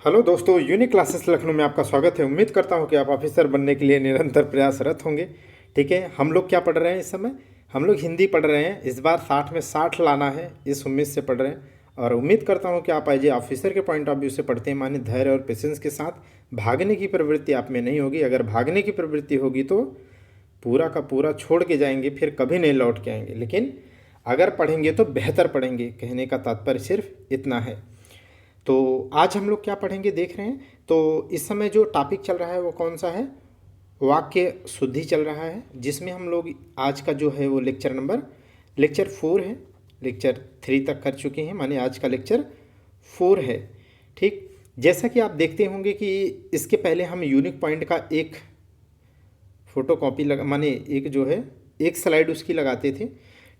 Hello दोस्तों, unique classes Lucknow में आपका स्वागत है। उम्मीद करता हूं कि आप ऑफिसर बनने के लिए निरंतर प्रयासरत होंगे। ठीक है, हम लोग क्या पढ़ रहे हैं इस समय? हम लोग हिंदी पढ़ रहे हैं। इस बार 60 में 60 लाना है, इस उम्मीद से पढ़ रहे हैं। और उम्मीद करता हूं कि आप एज ए ऑफिसर के पॉइंट ऑफ व्यू से पढ़ते हैं, माने धैर्य और पेशेंस के साथ। भागने की प्रवृत्ति आप में नहीं होगी। अगर भागने की प्रवृत्ति होगी तो पूरा का पूरा छोड़ के जाएंगे, फिर कभी नहीं लौट के आएंगे। लेकिन अगर पढ़ेंगे तो बेहतर पढ़ेंगे, कहने का तात्पर्य सिर्फ इतना है। तो आज हम लोग क्या पढ़ेंगे देख रहे हैं। तो इस समय जो टॉपिक चल रहा है वो कौन सा है? वाक्य शुद्धि चल रहा है, जिसमें हम लोग आज का जो है वो लेक्चर 4 है। लेक्चर 3 तक कर चुके हैं, माने आज का लेक्चर 4 है। ठीक, जैसा कि आप देखते होंगे कि इसके पहले हम यूनिक पॉइंट का एक फ़ोटो कॉपी लगा, माने एक जो है एक स्लाइड उसकी लगाते थे।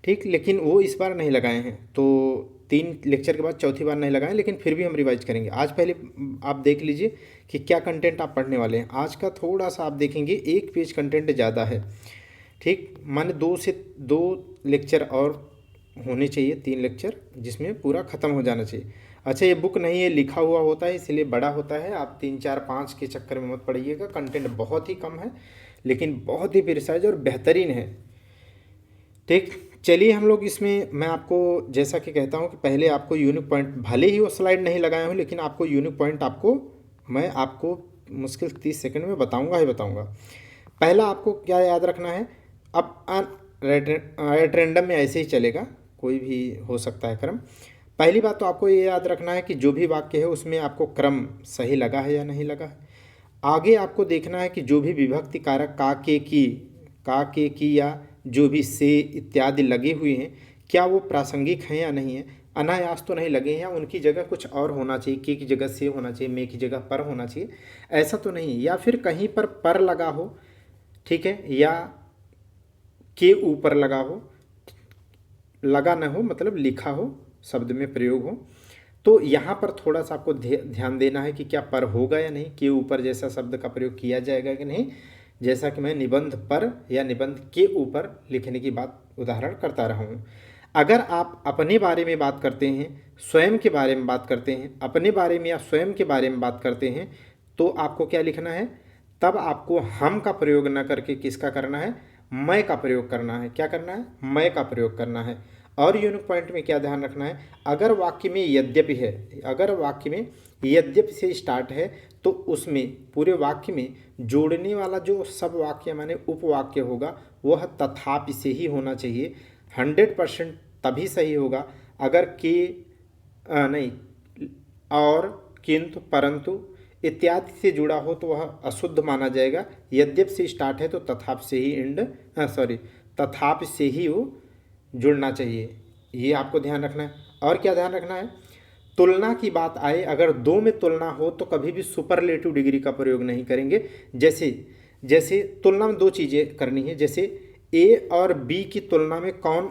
ठीक, लेकिन वो इस बार नहीं लगाए हैं। तो 3 लेक्चर के बाद चौथी बार नहीं लगाएं, लेकिन फिर भी हम रिवाइज करेंगे। आज पहले आप देख लीजिए कि क्या कंटेंट आप पढ़ने वाले हैं। आज का थोड़ा सा आप देखेंगे, एक पेज कंटेंट ज़्यादा है। ठीक, माने 2 लेक्चर और होने चाहिए, 3 लेक्चर, जिसमें पूरा ख़त्म हो जाना चाहिए। अच्छा, ये बुक नहीं है, लिखा हुआ होता है, इसलिए बड़ा होता है। आप 3 4 5 के चक्कर में मत पड़िएगा। कंटेंट बहुत ही कम है, लेकिन बहुत ही प्रिसाइज और बेहतरीन है। ठीक, चलिए हम लोग इसमें, मैं आपको जैसा कि कहता हूँ कि पहले आपको यूनिक पॉइंट, भले ही वो स्लाइड नहीं लगाया हूँ, लेकिन आपको यूनिक पॉइंट मैं आपको मुश्किल 30 सेकंड में बताऊँगा ही बताऊँगा। पहला आपको क्या याद रखना है? अब एट रैंडम में ऐसे ही चलेगा, कोई भी हो सकता है क्रम। पहली बात तो आपको ये याद रखना है कि जो भी वाक्य है उसमें आपको क्रम सही लगा है या नहीं लगा है। आगे आपको देखना है कि जो भी विभक्ति कारक का के की या जो भी से इत्यादि लगे हुए हैं, क्या वो प्रासंगिक हैं या नहीं है। अनायास तो नहीं लगे हैं, या उनकी जगह कुछ और होना चाहिए, के की जगह से होना चाहिए, मे की जगह पर होना चाहिए, ऐसा तो नहीं है। या फिर कहीं पर लगा हो, ठीक है, या के ऊपर लगा हो, लगा न हो मतलब लिखा हो, शब्द में प्रयोग हो। तो यहाँ पर थोड़ा सा आपको ध्यान देना है कि क्या पर होगा या नहीं, के ऊपर जैसा शब्द का प्रयोग किया जाएगा कि नहीं। जैसा कि मैं निबंध पर या निबंध के ऊपर लिखने की बात उदाहरण करता रहा हूँ। अगर आप अपने बारे में बात करते हैं, स्वयं के बारे में बात करते हैं, अपने बारे में या स्वयं के बारे में बात करते हैं, तो आपको क्या लिखना है? तब आपको हम का प्रयोग न करके किसका करना है? मैं का प्रयोग करना है। क्या करना है? मैं का प्रयोग करना है। और यूनिक पॉइंट में क्या ध्यान रखना है? अगर वाक्य में यद्यपि है, अगर वाक्य में यद्यपि से स्टार्ट है, तो उसमें पूरे वाक्य में जोड़ने वाला जो सब वाक्य माने उपवाक्य होगा, वह तथापि से ही होना चाहिए। 100% तभी सही होगा अगर के नहीं, और, किंतु, परंतु इत्यादि से जुड़ा हो तो वह अशुद्ध माना जाएगा। यद्यपि से स्टार्ट है तो तथापि से ही तथापि से ही वो जुड़ना चाहिए। ये आपको ध्यान रखना है। और क्या ध्यान रखना है? तुलना की बात आए, अगर दो में तुलना हो तो कभी भी सुपरलेटिव डिग्री का प्रयोग नहीं करेंगे। जैसे जैसे तुलना में 2 चीज़ें करनी है। जैसे ए और बी की तुलना में कौन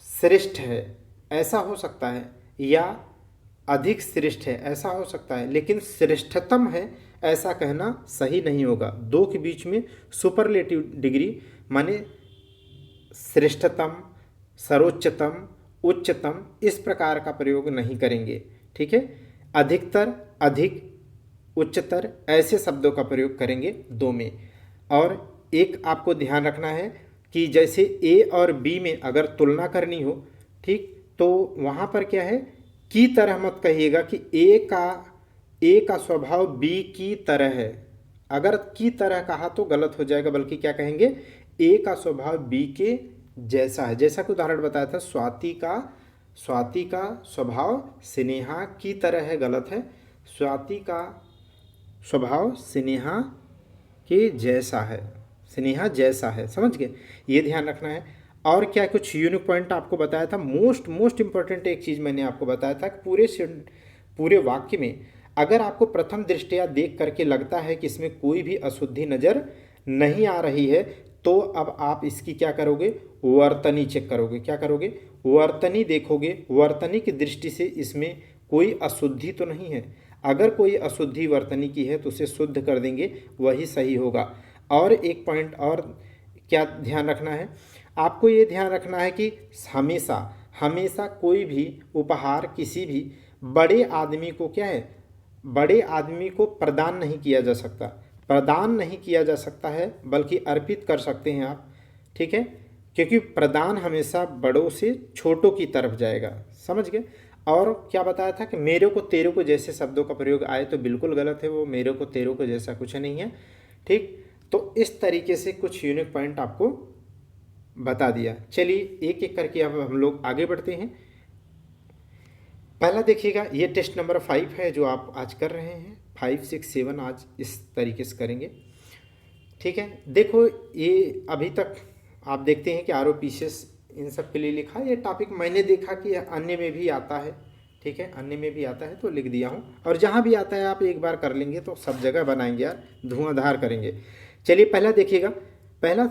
श्रेष्ठ है, ऐसा हो सकता है, या अधिक श्रेष्ठ है, ऐसा हो सकता है, लेकिन श्रेष्ठतम है ऐसा कहना सही नहीं होगा। 2 के बीच में सुपरलेटिव डिग्री माने श्रेष्ठतम, सर्वोच्चतम, उच्चतम, इस प्रकार का प्रयोग नहीं करेंगे। ठीक है, अधिकतर, अधिक, उच्चतर, ऐसे शब्दों का प्रयोग करेंगे 2 में। और एक आपको ध्यान रखना है कि जैसे ए और बी में अगर तुलना करनी हो, ठीक, तो वहाँ पर क्या है, की तरह मत कहिएगा कि ए का स्वभाव बी की तरह है। अगर की तरह कहा तो गलत हो जाएगा, बल्कि क्या कहेंगे, ए का स्वभाव बी के जैसा है। जैसा कि उदाहरण बताया था, स्वाति का स्वभाव स्नेहा की तरह है, गलत है। स्वाति का स्वभाव स्नेहा के जैसा है, स्नेहा जैसा है, समझ गए? ये ध्यान रखना है। और क्या कुछ यूनिक पॉइंट आपको बताया था? मोस्ट इंपॉर्टेंट एक चीज़ मैंने आपको बताया था कि पूरे वाक्य में अगर आपको प्रथम दृष्टया देख करके लगता है कि इसमें कोई भी अशुद्धि नज़र नहीं आ रही है, तो अब आप इसकी क्या करोगे? वर्तनी चेक करोगे। क्या करोगे? वर्तनी देखोगे। वर्तनी की दृष्टि से इसमें कोई अशुद्धि तो नहीं है। अगर कोई अशुद्धि वर्तनी की है तो उसे शुद्ध कर देंगे, वही सही होगा। और एक पॉइंट और क्या ध्यान रखना है? आपको ये ध्यान रखना है कि हमेशा कोई भी उपहार किसी भी बड़े आदमी को क्या है, बड़े आदमी को प्रदान नहीं किया जा सकता, प्रदान नहीं किया जा सकता है बल्कि अर्पित कर सकते हैं आप, ठीक है, क्योंकि प्रदान हमेशा बड़ों से छोटों की तरफ जाएगा, समझ गए। और क्या बताया था कि मेरे को तेरे को जैसे शब्दों का प्रयोग आए तो बिल्कुल गलत है, वो मेरे को तेरे को जैसा कुछ नहीं है, ठीक। तो इस तरीके से कुछ यूनिक पॉइंट आपको बता दिया। चलिए एक एक करके अब हम लोग आगे बढ़ते हैं। पहला देखिएगा, ये टेस्ट नंबर 5 है जो आप आज कर रहे हैं, 5, 6, 7 आज इस तरीके से करेंगे, ठीक है। देखो ये अभी तक आप देखते हैं कि आर ओ पीसेस इन सब के लिए लिखा है। ये टॉपिक मैंने देखा कि अन्य में भी आता है, ठीक है, अन्य में भी आता है तो लिख दिया हूँ, और जहाँ भी आता है आप एक बार कर लेंगे तो सब जगह बनाएंगे यार, धुआंधार करेंगे। चलिए पहला देखिएगा, पहला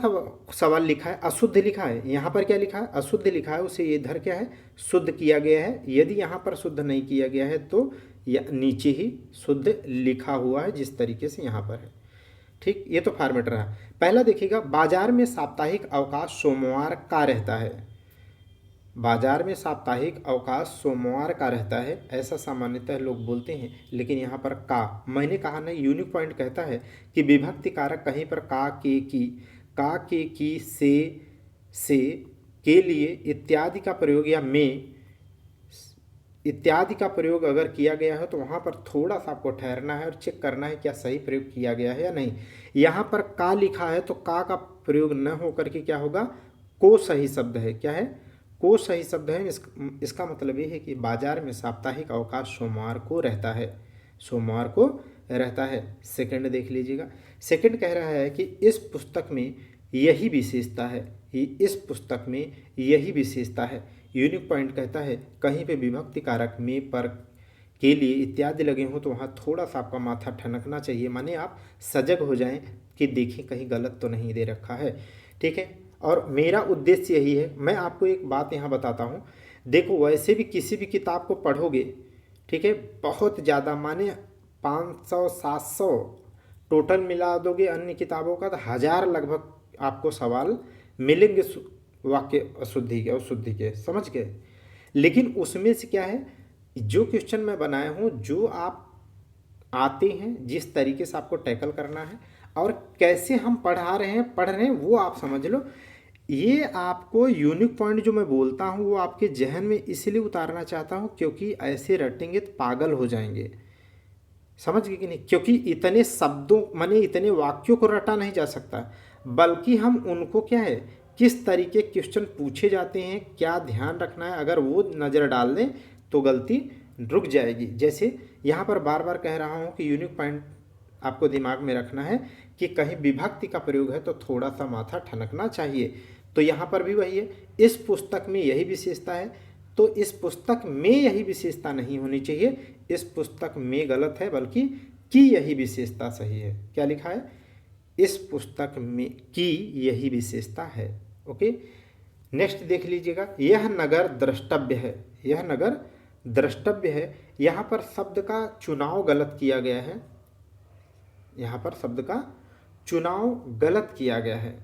सवाल लिखा है अशुद्ध लिखा है, यहाँ पर क्या लिखा है अशुद्ध लिखा है, उसे ये इधर क्या है शुद्ध किया गया है। यदि यहाँ पर शुद्ध नहीं किया गया है तो नीचे ही शुद्ध लिखा हुआ है जिस तरीके से यहाँ पर है, ठीक। ये तो फॉर्मेट रहा। पहला देखिएगा, बाजार में साप्ताहिक अवकाश सोमवार का रहता है। बाजार में साप्ताहिक अवकाश सोमवार का रहता है, ऐसा सामान्यतः लोग बोलते हैं, लेकिन यहाँ पर का, मैंने कहा ना यूनिक पॉइंट कहता है कि विभक्ति कारक कहीं पर का, के, की, का, के, की, से, के लिए इत्यादि का प्रयोग या में इत्यादि का प्रयोग अगर किया गया है तो वहाँ पर थोड़ा सा आपको ठहरना है और चेक करना है क्या सही प्रयोग किया गया है या नहीं। यहाँ पर का लिखा है तो का प्रयोग न होकर के क्या होगा, को सही शब्द है, क्या है, को सही शब्द है। इसका मतलब ये है कि बाजार में साप्ताहिक अवकाश सोमवार को रहता है, सोमवार को रहता है। सेकंड देख लीजिएगा, सेकंड कह रहा है कि इस पुस्तक में यही विशेषता है, इस पुस्तक में यही विशेषता है। यूनिक पॉइंट कहता है कहीं पे विभक्ति कारक में, पर, के लिए इत्यादि लगे हों तो वहाँ थोड़ा सा आपका माथा ठनकना चाहिए, माने आप सजग हो जाएं कि देखें कहीं गलत तो नहीं दे रखा है, ठीक है। और मेरा उद्देश्य यही है। मैं आपको एक बात यहाँ बताता हूँ, देखो वैसे भी किसी भी किताब को पढ़ोगे, ठीक है, बहुत ज़्यादा माने 500 700 टोटल मिला दोगे अन्य किताबों का तो 1000 लगभग आपको सवाल मिलेंगे वाक्य अशुद्धि के, अशुद्धि के, समझ गए। लेकिन उसमें से क्या है, जो क्वेश्चन मैं बनाया हूँ, जो आप आते हैं, जिस तरीके से आपको टैकल करना है और कैसे हम पढ़ रहे हैं वो आप समझ लो। ये आपको यूनिक पॉइंट जो मैं बोलता हूँ वो आपके जहन में इसलिए उतारना चाहता हूँ क्योंकि ऐसे रटेंगे तो पागल हो जाएंगे, समझ गए कि नहीं। क्योंकि इतने शब्दों माने इतने वाक्यों को रटा नहीं जा सकता, बल्कि हम उनको क्या है, किस तरीके क्वेश्चन पूछे जाते हैं, क्या ध्यान रखना है, अगर वो नज़र डाल दें तो गलती रुक जाएगी। जैसे यहाँ पर बार बार कह रहा हूँ कि यूनिक पॉइंट आपको दिमाग में रखना है कि कहीं विभक्ति का प्रयोग है तो थोड़ा सा माथा ठनकना चाहिए। तो यहाँ पर भी वही है, इस पुस्तक में यही विशेषता है, तो इस पुस्तक में यही विशेषता नहीं होनी चाहिए, इस पुस्तक में गलत है बल्कि की यही विशेषता सही है। क्या लिखा है, इस पुस्तक में की यही विशेषता है, ओके। नेक्स्ट देख लीजिएगा, यह नगर द्रष्टव्य है, यह नगर द्रष्टव्य है। यहाँ पर शब्द का चुनाव गलत किया गया है, यहाँ पर शब्द का चुनाव गलत किया गया है,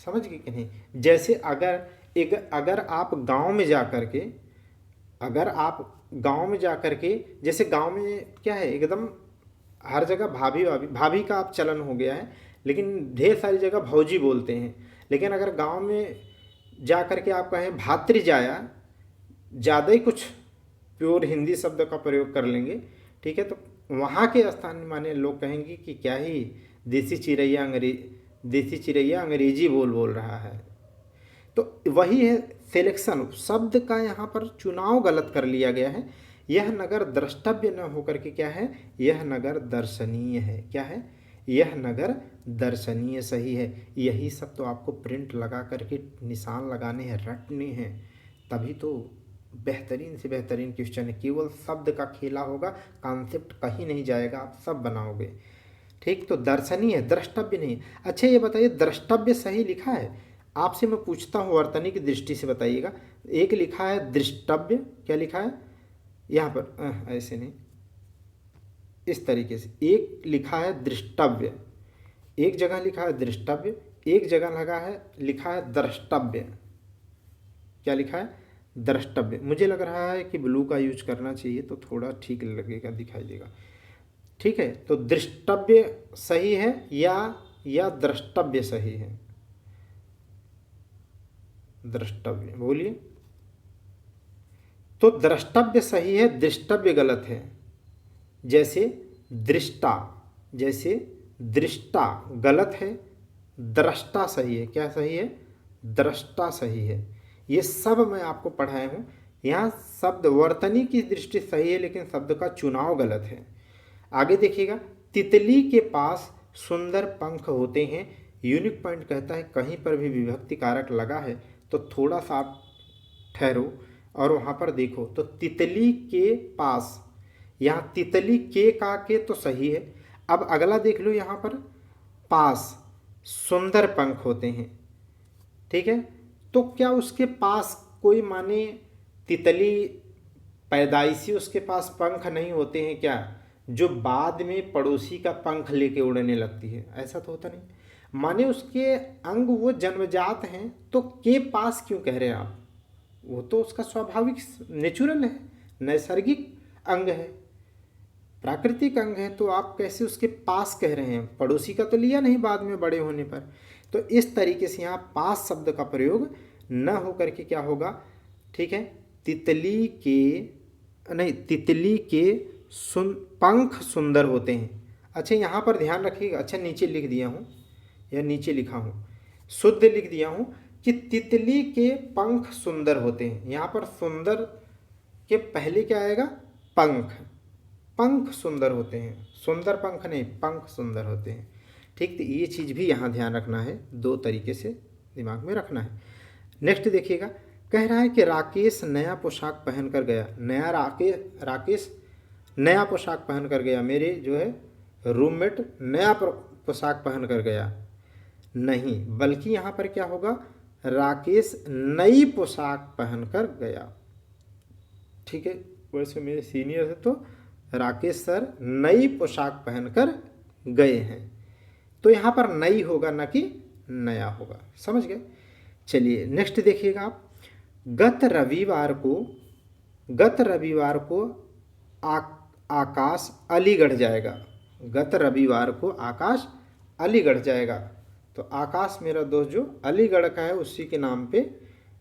समझ गए कि नहीं। जैसे अगर आप गांव में जा कर के, अगर आप गांव में जा कर के, जैसे गांव में क्या है एकदम हर जगह भाभी भाभी भाभी का आप चलन हो गया है, लेकिन ढेर सारी जगह भौजी बोलते हैं। लेकिन अगर गांव में जा कर के आप कहें भात्रिजाया, ज़्यादा ही कुछ प्योर हिंदी शब्द का प्रयोग कर लेंगे, ठीक है, तो वहाँ के स्थान में माने लोग कहेंगे कि क्या ही देसी चिरैया अंग्रेजी बोल रहा है। तो वही है सिलेक्शन, शब्द का यहाँ पर चुनाव गलत कर लिया गया है। यह नगर द्रष्टव्य न होकर के क्या है, यह नगर दर्शनीय है, क्या है, यह नगर दर्शनीय सही है। यही सब तो आपको प्रिंट लगा करके निशान लगाने हैं, रटने हैं, तभी तो बेहतरीन से बेहतरीन क्वेश्चन है। केवल शब्द का खेला होगा, कॉन्सेप्ट कहीं नहीं जाएगा, आप सब बनाओगे, ठीक। तो दर्शनीय, द्रष्टव्य नहीं। अच्छा ये बताइए द्रष्टव्य सही लिखा है, आपसे मैं पूछता हूँ वर्तनी की दृष्टि से बताइएगा। एक लिखा है दृष्टव्य, क्या लिखा है यहाँ पर, ऐसे नहीं, इस तरीके से, एक लिखा है दृष्टव्य, एक जगह लिखा है दृष्टव्य, एक जगह लिखा है द्रष्टव्य। क्या लिखा है, द्रष्टव्य। मुझे लग रहा है कि ब्लू का यूज करना चाहिए तो थोड़ा ठीक लगेगा, दिखाई देगा। ठीक है, तो दृष्टव्य सही है या द्रष्टव्य सही है? द्रष्टव्य बोलिए। तो द्रष्टव्य सही है, दृष्टव्य गलत है। जैसे दृष्टा, जैसे दृष्टा गलत है, द्रष्टा सही है। क्या सही है? द्रष्टा सही है। ये सब मैं आपको पढ़ाया हूँ। यहाँ शब्द वर्तनी की दृष्टि सही है, लेकिन शब्द का चुनाव गलत है। आगे देखिएगा, तितली के पास सुंदर पंख होते हैं। यूनिक पॉइंट कहता है कहीं पर भी विभक्ति कारक लगा है तो थोड़ा सा आप ठहरो और वहाँ पर देखो। तो तितली के पास, यहाँ तितली के तो सही है। अब अगला देख लो, यहाँ पर पास सुंदर पंख होते हैं। ठीक है, तो क्या उसके पास कोई माने तितली पैदाइशी उसके पास पंख नहीं होते हैं क्या, जो बाद में पड़ोसी का पंख लेके उड़ने लगती है? ऐसा तो होता नहीं। माने उसके अंग वो जन्मजात हैं, तो के पास क्यों कह रहे हैं आप? वो तो उसका स्वाभाविक नेचुरल है, नैसर्गिक अंग है, प्राकृतिक अंग है, तो आप कैसे उसके पास कह रहे हैं? पड़ोसी का तो लिया नहीं बाद में बड़े होने पर। तो इस तरीके से यहाँ पास शब्द का प्रयोग न हो करके क्या होगा? ठीक है, तितली के पंख सुंदर होते हैं। अच्छा, यहाँ पर ध्यान रखिएगा। अच्छा, नीचे लिख दिया हूँ या नीचे लिखा हूँ, शुद्ध लिख दिया हूँ कि तितली के पंख सुंदर होते हैं। यहाँ पर सुंदर के पहले क्या आएगा? पंख। पंख सुंदर होते हैं, सुंदर पंख नहीं, पंख सुंदर होते हैं। ठीक, तो ये चीज़ भी यहाँ ध्यान रखना है, दो तरीके से दिमाग में रखना है। नेक्स्ट देखिएगा, कह रहा है कि राकेश नया पोशाक पहन कर गया। राकेश नया पोशाक पहन कर गया। मेरे जो है रूममेट नया पोशाक पहन कर गया। नहीं, बल्कि यहाँ पर क्या होगा? राकेश नई पोशाक पहन कर गया। ठीक है, वैसे मेरे सीनियर है तो राकेश सर नई पोशाक पहनकर गए हैं, तो यहाँ पर नई होगा ना कि नया होगा। समझ गए? चलिए नेक्स्ट देखिएगा आप, गत रविवार को आकाश अलीगढ़ जाएगा। गत रविवार को आकाश अलीगढ़ जाएगा। तो आकाश मेरा दोस्त जो अलीगढ़ का है उसी के नाम पे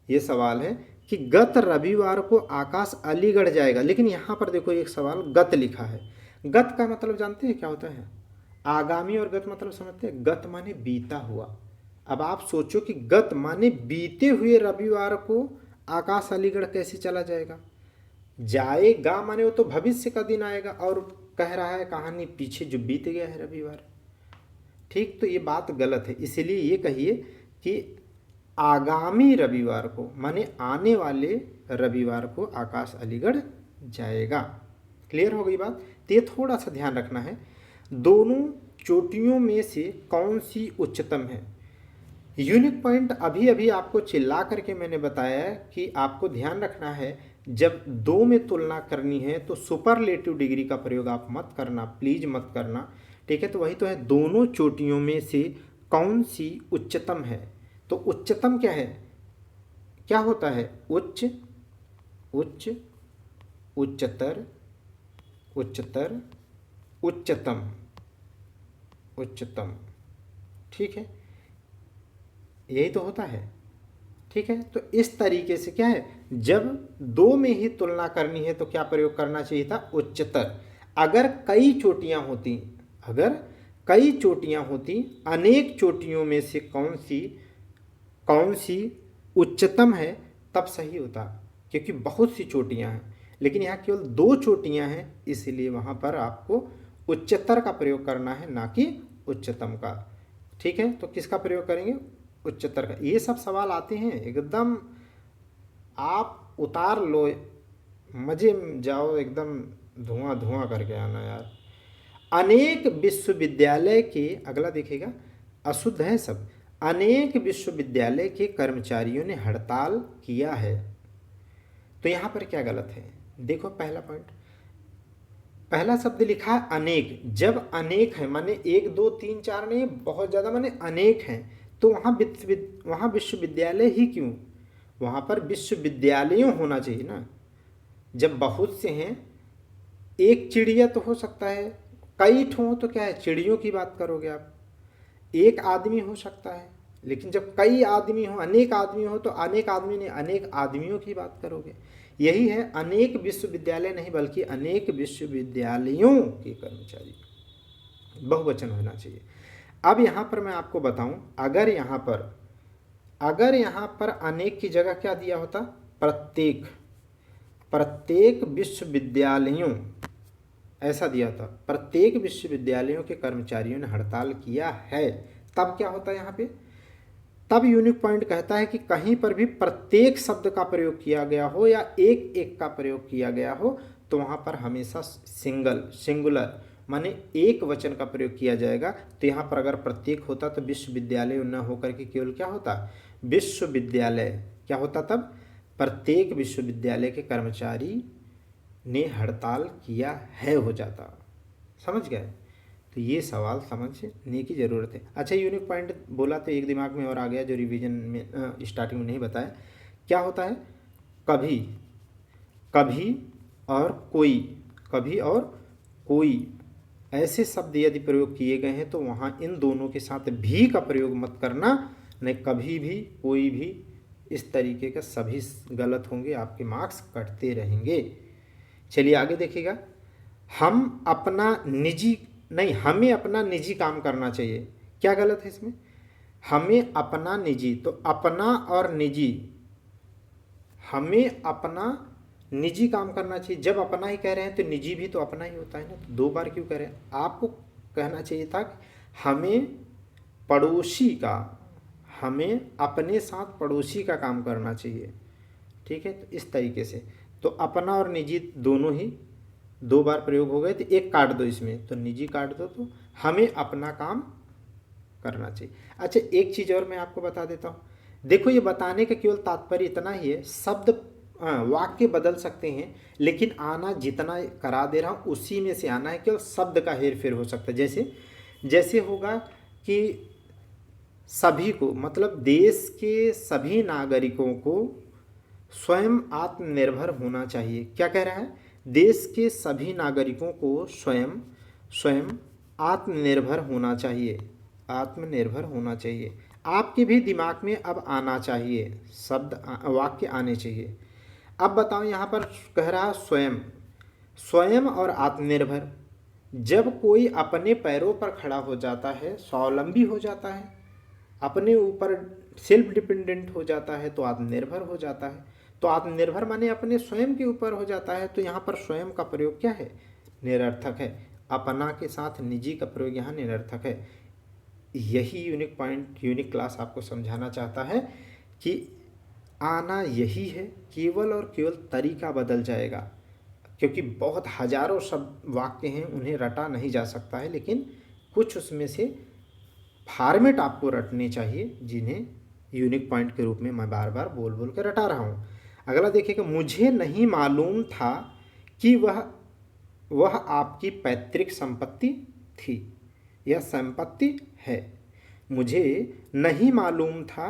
ये सवाल है कि गत रविवार को आकाश अलीगढ़ जाएगा। लेकिन यहाँ पर देखो एक सवाल गत लिखा है। गत का मतलब जानते हैं क्या होता है? आगामी। और गत मतलब समझते हैं? गत माने बीता हुआ। अब आप सोचो कि गत माने बीते हुए रविवार को आकाश अलीगढ़ कैसे चला जाएगा? जाएगा माने वो तो भविष्य का दिन आएगा, और कह रहा है कहानी पीछे जो बीत गया है रविवार। ठीक, तो ये बात गलत है। इसलिए ये कहिए कि आगामी रविवार को माने आने वाले रविवार को आकाश अलीगढ़ जाएगा। क्लियर हो गई बात? तो ये थोड़ा सा ध्यान रखना है। दोनों चोटियों में से कौन सी उच्चतम है? यूनिक पॉइंट अभी अभी आपको चिल्ला करके मैंने बताया कि आपको ध्यान रखना है, जब दो में तुलना करनी है तो सुपरलेटिव डिग्री का प्रयोग आप मत करना, प्लीज मत करना। ठीक है, तो वही तो है, दोनों चोटियों में से कौन सी उच्चतम है? तो उच्चतम क्या है? क्या होता है? उच्च, उच्च, उच्चतर, उच्चतर, उच्चतम, उच्चतम। ठीक है, यही तो होता है। ठीक है, तो इस तरीके से क्या है, जब दो में ही तुलना करनी है तो क्या प्रयोग करना चाहिए था? उच्चतर। अगर कई चोटियां होती, अनेक चोटियों में से कौन सी उच्चतम है, तब सही होता, क्योंकि बहुत सी चोटियां हैं। लेकिन यहाँ केवल दो चोटियां हैं, इसलिए वहाँ पर आपको उच्चतर का प्रयोग करना है, ना कि उच्चतम का। ठीक है, तो किसका प्रयोग करेंगे? उच्चतर का। ये सब सवाल आते हैं, एकदम आप उतार लो, मजे में जाओ, एकदम धुआं धुआं करके आना यार। अनेक विश्वविद्यालय के, अगला देखिएगा, अशुद्ध है सब। अनेक विश्वविद्यालय के कर्मचारियों ने हड़ताल किया है। तो यहाँ पर क्या गलत है? देखो पहला पॉइंट, पहला शब्द लिखा है अनेक। जब अनेक है माने 1 2 3 4 नहीं, बहुत ज़्यादा माने अनेक हैं, तो वहाँ विश्वविद्यालय ही क्यों? वहाँ पर विश्वविद्यालयों होना चाहिए ना। जब बहुत से हैं, एक चिड़िया तो हो सकता है, कई ठो हो तो क्या है, चिड़ियों की बात करोगे आप। एक आदमी हो सकता है, लेकिन जब कई आदमी हो, अनेक आदमी हो, तो अनेक आदमी ने अनेक आदमियों की बात करोगे। यही है, अनेक विश्वविद्यालय नहीं बल्कि अनेक विश्वविद्यालयों के कर्मचारी, बहुवचन होना चाहिए। अब यहाँ पर मैं आपको बताऊं, अगर यहाँ पर अनेक की जगह क्या दिया होता, प्रत्येक, प्रत्येक विश्वविद्यालयों ऐसा दिया था, प्रत्येक विश्वविद्यालयों के कर्मचारियों ने हड़ताल किया है, तब क्या होता है यहाँ पे, तब यूनिक पॉइंट कहता है कि कहीं पर भी प्रत्येक शब्द का प्रयोग किया गया हो या एक एक का प्रयोग किया गया हो तो वहाँ पर हमेशा सिंगुलर माने एक वचन का प्रयोग किया जाएगा। तो यहाँ पर अगर प्रत्येक होता तो विश्वविद्यालय न होकर के केवल क्या होता, विश्वविद्यालय क्या होता, तब प्रत्येक विश्वविद्यालय के कर्मचारी ने हड़ताल किया है हो जाता। समझ गए? तो ये सवाल समझने की ज़रूरत है। अच्छा, यूनिक पॉइंट बोला तो एक दिमाग में और आ गया जो रिवीजन में स्टार्टिंग में नहीं बताया। क्या होता है, कभी, कभी और कोई, कभी और कोई ऐसे शब्द यदि प्रयोग किए गए हैं तो वहाँ इन दोनों के साथ भी का प्रयोग मत करना, नहीं कभी भी, कोई भी, इस तरीके का सभी गलत होंगे, आपके मार्क्स कटते रहेंगे। चलिए आगे देखिएगा, हम अपना निजी नहीं, हमें अपना निजी काम करना चाहिए। क्या गलत है इसमें, हमें अपना निजी, तो अपना और निजी, हमें अपना निजी काम करना चाहिए। जब अपना ही कह रहे हैं तो निजी भी तो अपना ही होता है ना, तो दो बार क्यों कह रहे हैं। आपको कहना चाहिए था कि हमें पड़ोसी का, हमें अपने साथ पड़ोसी का काम करना चाहिए। ठीक है, तो इस तरीके से, तो अपना और निजी दोनों ही दो बार प्रयोग हो गए, तो एक काट दो इसमें, तो निजी काट दो, तो हमें अपना काम करना चाहिए। अच्छा, एक चीज़ और मैं आपको बता देता हूँ, देखो ये बताने का केवल तात्पर्य इतना ही है, शब्द वाक्य बदल सकते हैं लेकिन आना जितना करा दे रहा हूँ उसी में से आना है, केवल शब्द का हेर फेर हो सकता है। जैसे होगा कि सभी को, मतलब देश के सभी नागरिकों को स्वयं आत्मनिर्भर होना चाहिए। क्या कह रहा है, देश के सभी नागरिकों को स्वयं आत्मनिर्भर होना चाहिए, आत्मनिर्भर होना चाहिए। आपके भी दिमाग में अब आना चाहिए, शब्द वाक्य आने चाहिए। अब बताओ, यहाँ पर कह रहा स्वयं और आत्मनिर्भर। जब कोई अपने पैरों पर खड़ा हो जाता है, स्वावलंबी हो जाता है, अपने ऊपर सेल्फ डिपेंडेंट हो जाता है, तो आत्मनिर्भर हो जाता है। तो आत्मनिर्भर माने अपने स्वयं के ऊपर हो जाता है, तो यहाँ पर स्वयं का प्रयोग क्या है, निरर्थक है। अपना के साथ निजी का प्रयोग यहाँ निरर्थक है। यही यूनिक पॉइंट, यूनिक क्लास आपको समझाना चाहता है कि आना यही है, केवल और केवल तरीका बदल जाएगा, क्योंकि बहुत हजारों शब्द वाक्य हैं, उन्हें रटा नहीं जा सकता है, लेकिन कुछ उसमें से फॉर्मेट आपको रटने चाहिए, जिन्हें यूनिक पॉइंट के रूप में मैं बार बार बोल बोल कर रटा रहा हूँ। अगला देखिएगा, मुझे नहीं मालूम था कि वह आपकी पैतृक संपत्ति थी या संपत्ति है। मुझे नहीं मालूम था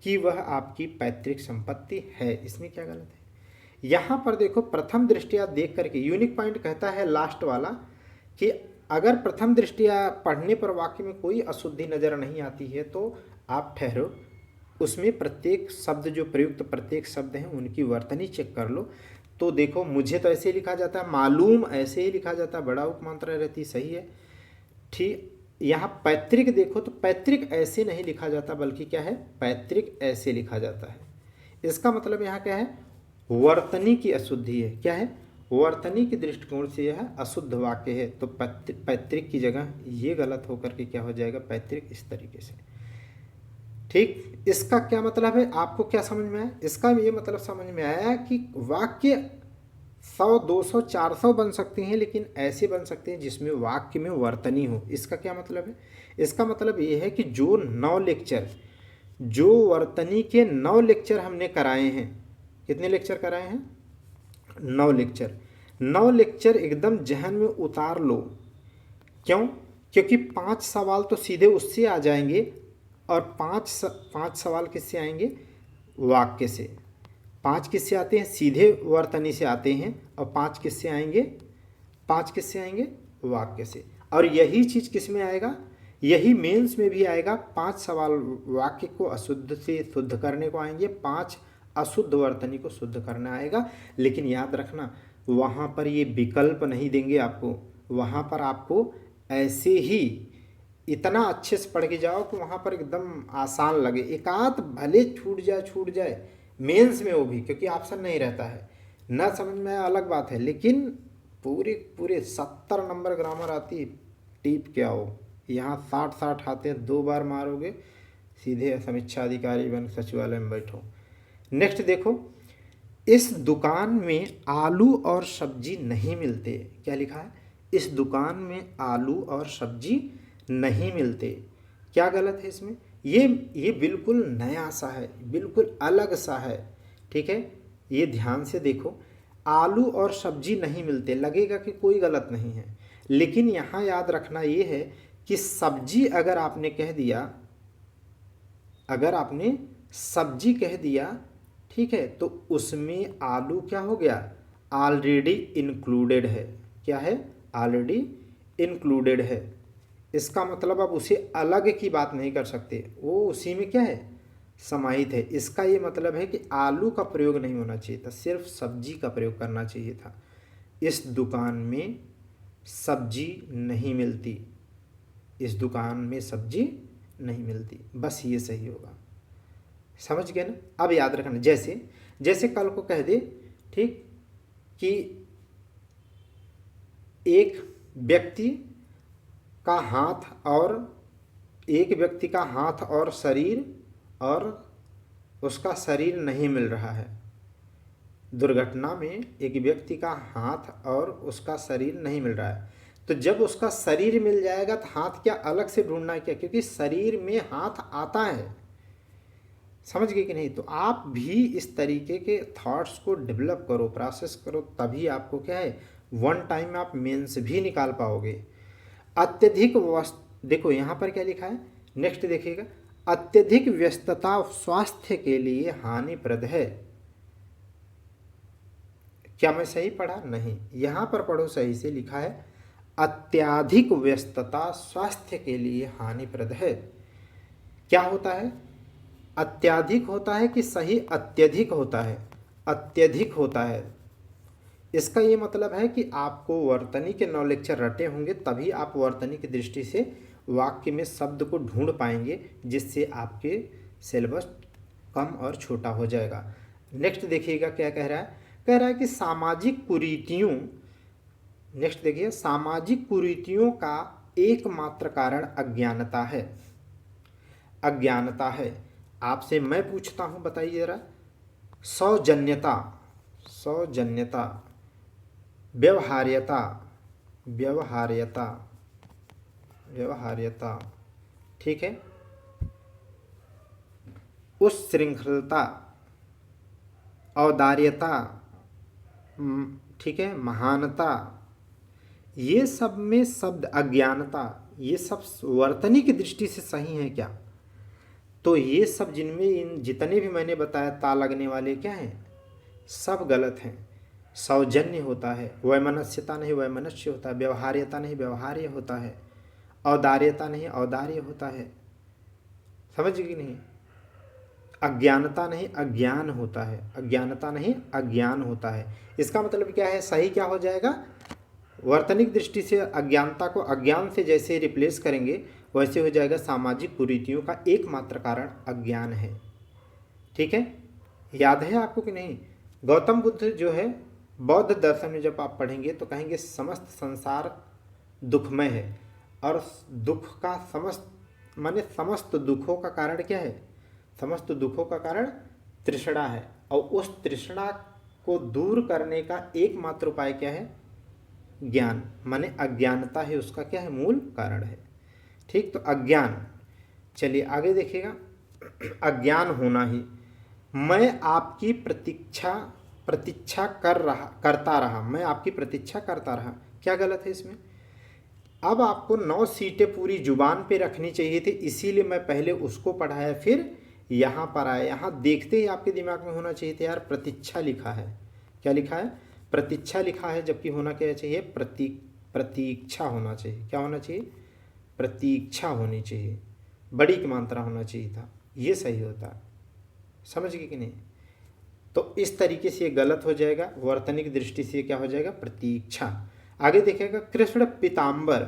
कि वह आपकी पैतृक संपत्ति है, इसमें क्या गलत है। यहाँ पर देखो, प्रथम दृष्टया देख करके यूनिक पॉइंट कहता है लास्ट वाला कि अगर प्रथम दृष्टया पढ़ने पर वाक्य में कोई अशुद्धि नज़र नहीं आती है तो आप ठहरो, उसमें प्रत्येक शब्द जो प्रयुक्त प्रत्येक शब्द हैं उनकी वर्तनी चेक कर लो। तो देखो, मुझे तो ऐसे ही लिखा जाता है, मालूम ऐसे ही लिखा जाता है, बड़ा उपमात्रा रहती, सही है। ठीक, यहाँ पैतृक देखो तो पैतृक ऐसे नहीं लिखा जाता, बल्कि क्या है, पैतृक ऐसे लिखा जाता है। इसका मतलब यहाँ क्या है, वर्तनी की अशुद्धि है। क्या है, वर्तनी के दृष्टिकोण से यह अशुद्ध वाक्य है, तो पैतृक की जगह ये गलत होकर के क्या हो जाएगा, पैतृक, इस तरीके से। ठीक, इसका क्या मतलब है, आपको क्या समझ में आया, इसका ये मतलब समझ में आया कि वाक्य 100, 200, 400 बन सकते हैं, लेकिन ऐसे बन सकते हैं जिसमें वाक्य में वर्तनी हो। इसका क्या मतलब है, इसका मतलब ये है कि जो 9 लेक्चर, जो वर्तनी के 9 लेक्चर हमने कराए हैं, कितने लेक्चर कराए हैं, 9 लेक्चर, 9 लेक्चर एकदम जहन में उतार लो। क्यों, क्योंकि 5 सवाल तो सीधे उससे आ जाएंगे, और 5 सवाल किससे आएंगे, वाक्य से। 5 किससे आते हैं? सीधे वर्तनी से आते हैं। और 5 किससे आएंगे? 5 किससे आएंगे? वाक्य से। और यही चीज़ किस में आएगा? यही मेंस में भी आएगा। 5 सवाल वाक्य को अशुद्ध से शुद्ध करने को आएंगे, 5 अशुद्ध वर्तनी को शुद्ध करना आएगा। लेकिन याद रखना, वहाँ पर ये विकल्प नहीं देंगे आपको। वहाँ पर आपको ऐसे ही इतना अच्छे से पढ़ के जाओ कि वहाँ पर एकदम आसान लगे। एकांत भले छूट जाए मेंस में, वो भी क्योंकि ऑप्शन नहीं रहता है, ना समझ में अलग बात है। लेकिन पूरे पूरे 70 नंबर ग्रामर आती है, टीप क्या हो। यहाँ 60 आते हैं, 2 बार मारोगे सीधे समीक्षा अधिकारी बन सचिवालय में बैठो। नेक्स्ट देखो, इस दुकान में आलू और सब्जी नहीं मिलते। क्या लिखा है? इस दुकान में आलू और सब्जी नहीं मिलते। क्या गलत है इसमें? ये बिल्कुल नया सा है, बिल्कुल अलग सा है। ठीक है, ये ध्यान से देखो। आलू और सब्जी नहीं मिलते, लगेगा कि कोई गलत नहीं है, लेकिन यहाँ याद रखना ये है कि सब्जी अगर आपने कह दिया, अगर आपने सब्जी कह दिया, ठीक है, तो उसमें आलू क्या हो गया? ऑलरेडी इंक्लूडेड है। क्या है? ऑलरेडी इंक्लूडेड है। इसका मतलब आप उसे अलग की बात नहीं कर सकते, वो उसी में क्या है? समाहित है। इसका ये मतलब है कि आलू का प्रयोग नहीं होना चाहिए था, सिर्फ सब्जी का प्रयोग करना चाहिए था। इस दुकान में सब्जी नहीं मिलती, इस दुकान में सब्जी नहीं मिलती, बस ये सही होगा। समझ गए ना? अब याद रखना, जैसे जैसे कल को कह दे, ठीक, कि एक व्यक्ति का हाथ और शरीर, और उसका शरीर नहीं मिल रहा है। दुर्घटना में एक व्यक्ति का हाथ और उसका शरीर नहीं मिल रहा है। तो जब उसका शरीर मिल जाएगा तो हाथ क्या अलग से ढूंढना है क्या? क्योंकि शरीर में हाथ आता है। समझ गए कि नहीं? तो आप भी इस तरीके के थॉट्स को डेवलप करो, प्रोसेस करो, तभी आपको क्या है, वन टाइम में आप मेंस भी निकाल पाओगे। अत्यधिक देखो यहाँ पर क्या लिखा है, नेक्स्ट देखिएगा। अत्यधिक व्यस्तता स्वास्थ्य के लिए हानिप्रद है। क्या मैं सही पढ़ा? नहीं, यहाँ पर पढ़ो सही से, लिखा है अत्यधिक व्यस्तता स्वास्थ्य के लिए हानिप्रद है। क्या होता है? अत्यधिक होता है कि सही अत्यधिक होता है? अत्यधिक होता है। इसका ये मतलब है कि आपको वर्तनी के 9 लेक्चर रटे होंगे, तभी आप वर्तनी की दृष्टि से वाक्य में शब्द को ढूंढ पाएंगे, जिससे आपके सिलेबस कम और छोटा हो जाएगा। नेक्स्ट देखिएगा क्या कह रहा है। कह रहा है कि सामाजिक कुरीतियों, नेक्स्ट देखिए, सामाजिक कुरीतियों का एकमात्र कारण अज्ञानता है। अज्ञानता है। आपसे मैं पूछता हूं, बताइए जरा। सौजन्यता, सौजन्यता, व्यवहार्यता, व्यवहार्यता, व्यवहार्यता, ठीक है, उस श्रृंखलता, औदार्यता, ठीक है, महानता, ये सब में शब्द अज्ञानता, ये सब वर्तनी की दृष्टि से सही है क्या? तो ये सब जिनमें इन जितने भी मैंने बताया ता लगने वाले क्या हैं, सब गलत हैं। सौजन्य होता है, वैमनस्यता नहीं वैमनस्य होता है, व्यवहार्यता नहीं व्यवहार्य होता है, औदार्यता नहीं औदार्य होता है। समझ गए नहीं? अज्ञानता नहीं अज्ञान होता है, अज्ञानता नहीं अज्ञान होता है। इसका मतलब क्या है? सही क्या हो जाएगा? वर्तनिक दृष्टि से अज्ञानता को अज्ञान से जैसे रिप्लेस करेंगे वैसे हो जाएगा सामाजिक कुरीतियों का एकमात्र कारण अज्ञान है। ठीक है, याद है आपको कि नहीं? गौतम बुद्ध जो है, बौद्ध दर्शन में जब आप पढ़ेंगे तो कहेंगे समस्त संसार दुखमय है, और दुख का समस्त दुखों का कारण क्या है? समस्त दुखों का कारण तृष्णा है, और उस तृष्णा को दूर करने का एकमात्र उपाय क्या है? ज्ञान, माने अज्ञानता है उसका क्या है? मूल कारण है। ठीक, तो अज्ञान। चलिए आगे देखिएगा। अज्ञान होना ही, मैं आपकी प्रतीक्षा करता रहा, मैं आपकी प्रतीक्षा करता रहा। क्या गलत है इसमें? अब आपको 9 सीटें पूरी जुबान पे रखनी चाहिए थी, इसीलिए मैं पहले उसको पढ़ाया, फिर यहाँ पर आए, यहाँ देखते ही आपके दिमाग में होना चाहिए था यार प्रतीक्षा लिखा है। क्या लिखा है? प्रतीक्षा लिखा है, जबकि होना क्या चाहिए? प्रतीक्षा होना चाहिए। क्या होना चाहिए? प्रतीक्षा होनी चाहिए, बड़ी की मात्रा होना चाहिए था, ये सही होता। समझ गए कि नहीं? तो इस तरीके से ये गलत हो जाएगा, वर्तनिक दृष्टि से क्या हो जाएगा? प्रतीक्षा। आगे देखिएगा, कृष्ण पीताम्बर।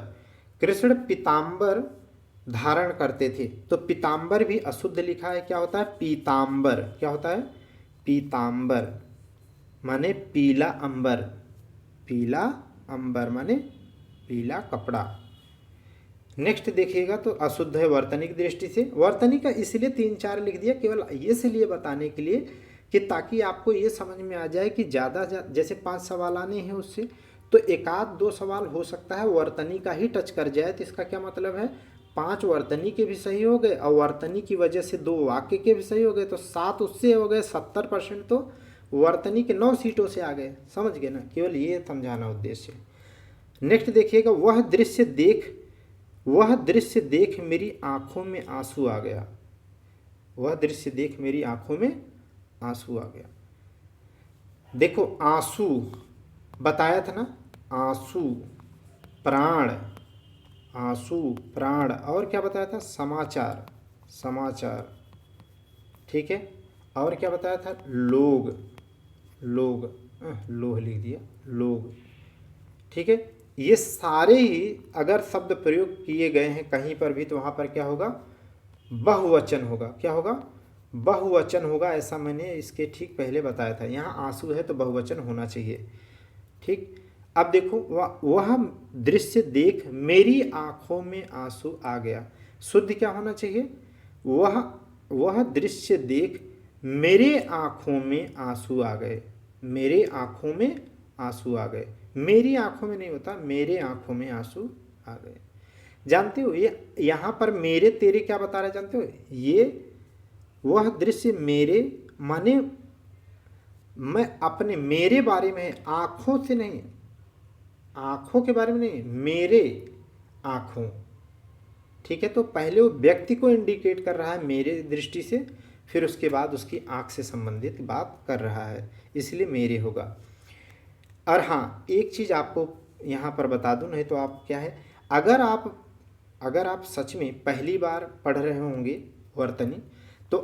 कृष्ण पीताम्बर धारण करते थे, तो पीताम्बर भी अशुद्ध लिखा है। क्या होता है? पीताम्बर। क्या होता है? पीताम्बर माने पीला अंबर। पीला अंबर माने पीला कपड़ा। नेक्स्ट देखिएगा तो अशुद्ध है वर्तनिक दृष्टि से। वर्तनिक का इसलिए 3-4 लिख दिया केवल इसलिए बताने के लिए कि ताकि आपको ये समझ में आ जाए कि ज़्यादा जैसे 5 सवाल आने हैं उससे, तो 1-2 सवाल हो सकता है वर्तनी का ही टच कर जाए। तो इसका क्या मतलब है? 5 वर्तनी के भी सही हो गए और वर्तनी की वजह से 2 वाक्य के भी सही हो गए, तो 7 उससे हो गए। 70% तो वर्तनी के 9 सीटों से आ गए। समझ गए ना? केवल ये समझाना उद्देश्य है। नेक्स्ट देखिएगा, वह दृश्य देख मेरी आंखों में आंसू आ गया। वह दृश्य देख मेरी आंखों में आंसू आ गया। देखो आंसू बताया था ना, आंसू प्राण, आंसू प्राण, और क्या बताया था? समाचार, समाचार। ठीक है, और क्या बताया था? लोग, लोग, लोह लिख दिया, लोग। ठीक है, ये सारे ही अगर शब्द प्रयोग किए गए हैं कहीं पर भी, तो वहाँ पर क्या होगा? बहुवचन होगा। क्या होगा? बहुवचन होगा। ऐसा मैंने इसके ठीक पहले बताया था। यहाँ आंसू है तो बहुवचन होना चाहिए। ठीक, अब देखो, वह दृश्य देख मेरी आंखों में आंसू आ गया। शुद्ध क्या होना चाहिए? वह दृश्य देख मेरे आंखों में आंसू आ गए। मेरे आंखों में आंसू आ गए। मेरी आंखों में नहीं होता, मेरे आंखों में आंसू आ गए। जानते हो ये यहाँ पर मेरे तेरे क्या बता रहे जानते हो? ये वह दृश्य मेरे माने मैं अपने, मेरे बारे में है, आँखों से नहीं, आँखों के बारे में नहीं, मेरे आँखों। ठीक है, तो पहले वो व्यक्ति को इंडिकेट कर रहा है मेरे दृष्टि से, फिर उसके बाद उसकी आँख से संबंधित बात कर रहा है, इसलिए मेरे होगा। और हाँ, एक चीज़ आपको यहाँ पर बता दूँ, नहीं तो आप क्या है, अगर आप सच में पहली बार पढ़ रहे होंगे वर्तनी, तो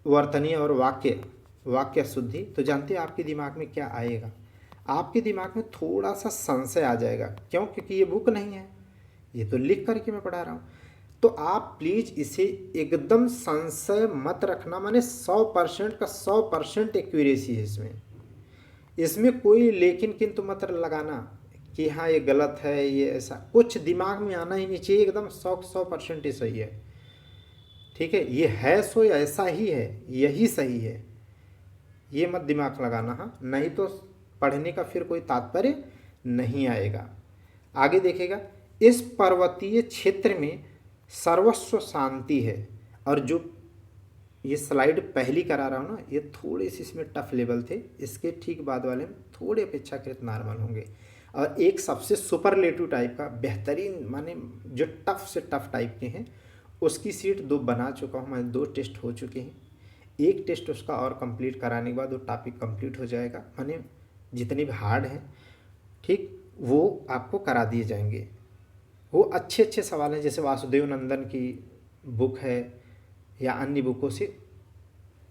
वर्तनी और वाक्य शुद्धि, तो जानते हैं आपके दिमाग में क्या आएगा? आपके दिमाग में थोड़ा सा संशय आ जाएगा। क्यों? क्योंकि ये बुक नहीं है, ये तो लिख करके मैं पढ़ा रहा हूँ। तो आप प्लीज़ इसे एकदम संशय मत रखना, माने 100% का 100% एक्यूरेसी है इसमें कोई लेकिन किंतु मत लगाना कि हाँ ये गलत है, ये ऐसा कुछ दिमाग में आना ही नहीं चाहिए। एकदम 100% ही सही है। ठीक है, ये है सो ऐसा ही है, यही सही है, ये मत दिमाग लगाना। हाँ, नहीं तो पढ़ने का फिर कोई तात्पर्य नहीं आएगा। आगे देखेगा, इस पर्वतीय क्षेत्र में सर्वस्व शांति है। और जो ये स्लाइड पहली करा रहा हूँ ना, ये थोड़े से इसमें टफ लेवल थे, इसके ठीक बाद वाले में थोड़े अपेक्षाकृत नॉर्मल होंगे। और एक सबसे सुपरलेटिव टाइप का बेहतरीन, माने जो टफ से टफ टाइप के हैं, उसकी सीट 2 बना चुका हूँ मैं। 2 टेस्ट हो चुके हैं, एक टेस्ट उसका और कंप्लीट कराने के बाद वो टॉपिक कंप्लीट हो जाएगा। माने जितने भी हार्ड हैं, ठीक, वो आपको करा दिए जाएंगे। वो अच्छे अच्छे सवाल हैं, जैसे वासुदेव नंदन की बुक है या अन्य बुकों से,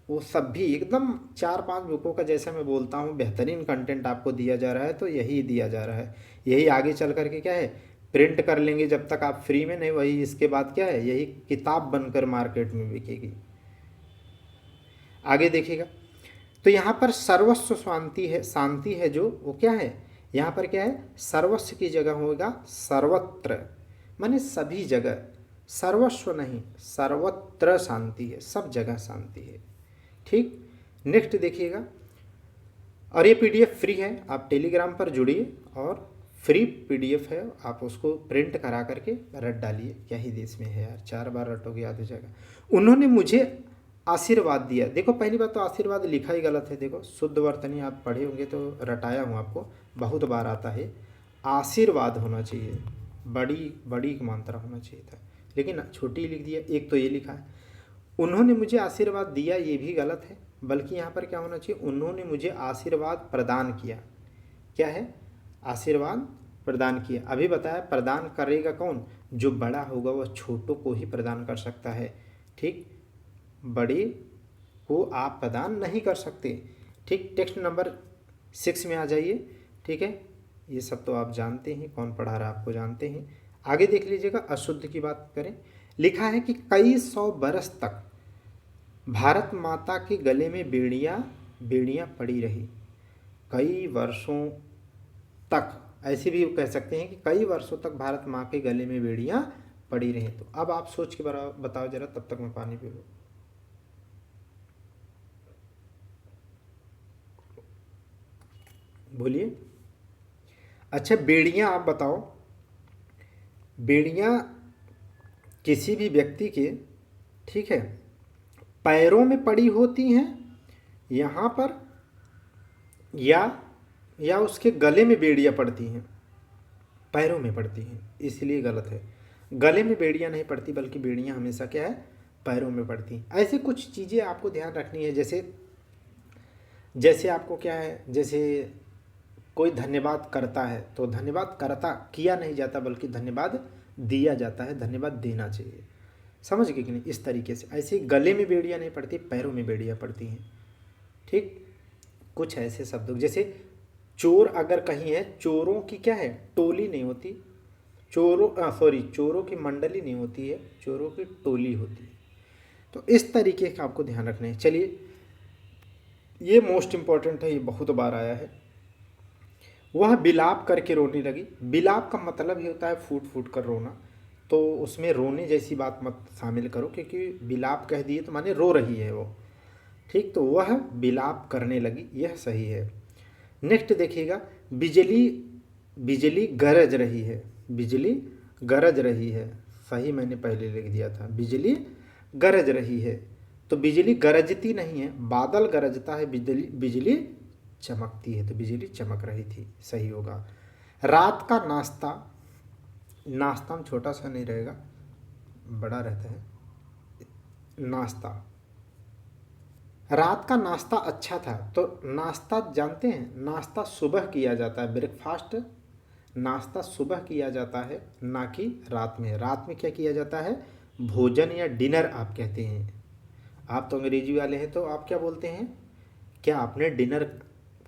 वो सब भी एकदम 4-5 बुकों का, जैसा मैं बोलता हूँ, बेहतरीन कंटेंट आपको दिया जा रहा है। तो यही दिया जा रहा है, यही आगे चल कर के क्या है, प्रिंट कर लेंगे जब तक आप फ्री में नहीं, वही इसके बाद क्या है, यही किताब बनकर मार्केट में बिकेगी। आगे देखिएगा, तो यहाँ पर सर्वस्व शांति है जो, वो क्या है, यहाँ पर क्या है, सर्वस्व की जगह होगा सर्वत्र, माने सभी जगह। सर्वस्व नहीं, सर्वत्र शांति है, सब जगह शांति है। ठीक, नेक्स्ट देखिएगा, और ये पीडीएफ फ्री है, आप टेलीग्राम पर जुड़िए और फ्री पीडीएफ है, आप उसको प्रिंट करा करके रट डालिए। क्या ही देश में है यार, 4 बार रटोगे याद हो जाएगा। उन्होंने मुझे आशीर्वाद दिया। देखो पहली बात तो आशीर्वाद लिखा ही गलत है। देखो शुद्ध वर्तनी आप पढ़े होंगे तो रटाया हूँ आपको, बहुत बार आता है। आशीर्वाद होना चाहिए, बड़ी बड़ी मात्रा होना चाहिए था, लेकिन छोटी लिख दिया। एक तो ये लिखा है, उन्होंने मुझे आशीर्वाद दिया, ये भी गलत है, बल्कि यहाँ पर क्या होना चाहिए, उन्होंने मुझे आशीर्वाद प्रदान किया। क्या है, आशीर्वाद प्रदान किया। अभी बताया प्रदान करेगा कौन, जो बड़ा होगा वह छोटों को ही प्रदान कर सकता है। ठीक, बड़े को आप प्रदान नहीं कर सकते। ठीक, टेक्स्ट नंबर 6 में आ जाइए। ठीक है, ये सब तो आप जानते हैं, कौन पढ़ा रहा है आपको जानते हैं। आगे देख लीजिएगा, अशुद्ध की बात करें। लिखा है कि कई 100 बरस तक भारत माता के गले में बेड़ियाँ पड़ी रही। कई वर्षों तक, ऐसे भी कह सकते हैं कि कई वर्षों तक भारत माँ के गले में बेड़ियाँ पड़ी रही। तो अब आप सोच के बताओ जरा, तब तक मैं पानी पी लूँ। बोलिए। अच्छा, बेड़ियाँ आप बताओ, बेड़ियाँ किसी भी व्यक्ति के, ठीक है, पैरों में पड़ी होती हैं यहाँ पर, या उसके गले में बेड़ियाँ पड़ती हैं, पैरों में पड़ती हैं, इसलिए गलत है। गले में बेड़ियाँ नहीं पड़ती, बल्कि बेड़ियाँ हमेशा क्या है, पैरों में पड़ती हैं। ऐसे कुछ चीज़ें आपको ध्यान रखनी है। जैसे आपको क्या है, जैसे कोई धन्यवाद करता है तो धन्यवाद करता किया नहीं जाता, बल्कि धन्यवाद दिया जाता है, धन्यवाद देना चाहिए। समझ गए कि नहीं, इस तरीके से। ऐसे गले में बेड़ियाँ नहीं पड़ती, पैरों में बेड़ियाँ पड़ती हैं। ठीक, कुछ ऐसे शब्द जैसे चोर अगर कहीं है, चोरों की क्या है, टोली नहीं होती, चोरों की मंडली नहीं होती है, चोरों की टोली होती है। तो इस तरीके का आपको ध्यान रखना है। चलिए, ये मोस्ट इम्पॉर्टेंट है, ये बहुत बार आया है। वह बिलाप करके रोने लगी। बिलाप का मतलब ही होता है फूट फूट कर रोना, तो उसमें रोने जैसी बात मत शामिल करो, क्योंकि बिलाप कह दिए तो माने रो रही है वो। ठीक, तो वह बिलाप करने लगी, यह सही है। नेक्स्ट देखिएगा, बिजली गरज रही है। बिजली गरज रही है, सही मैंने पहले लिख दिया था, बिजली गरज रही है। तो बिजली गरजती नहीं है, बादल गरजता है, बिजली चमकती है, तो बिजली चमक रही थी, सही होगा। रात का नाश्ता, नाश्ता में छोटा सा नहीं रहेगा, बड़ा रहता है नाश्ता। रात का नाश्ता अच्छा था। तो नाश्ता जानते हैं, नाश्ता सुबह किया जाता है, ब्रेकफास्ट नाश्ता सुबह किया जाता है, ना कि रात में। रात में क्या किया जाता है, भोजन या डिनर आप कहते हैं। आप तो अंग्रेजी वाले हैं, तो आप क्या बोलते हैं, क्या आपने डिनर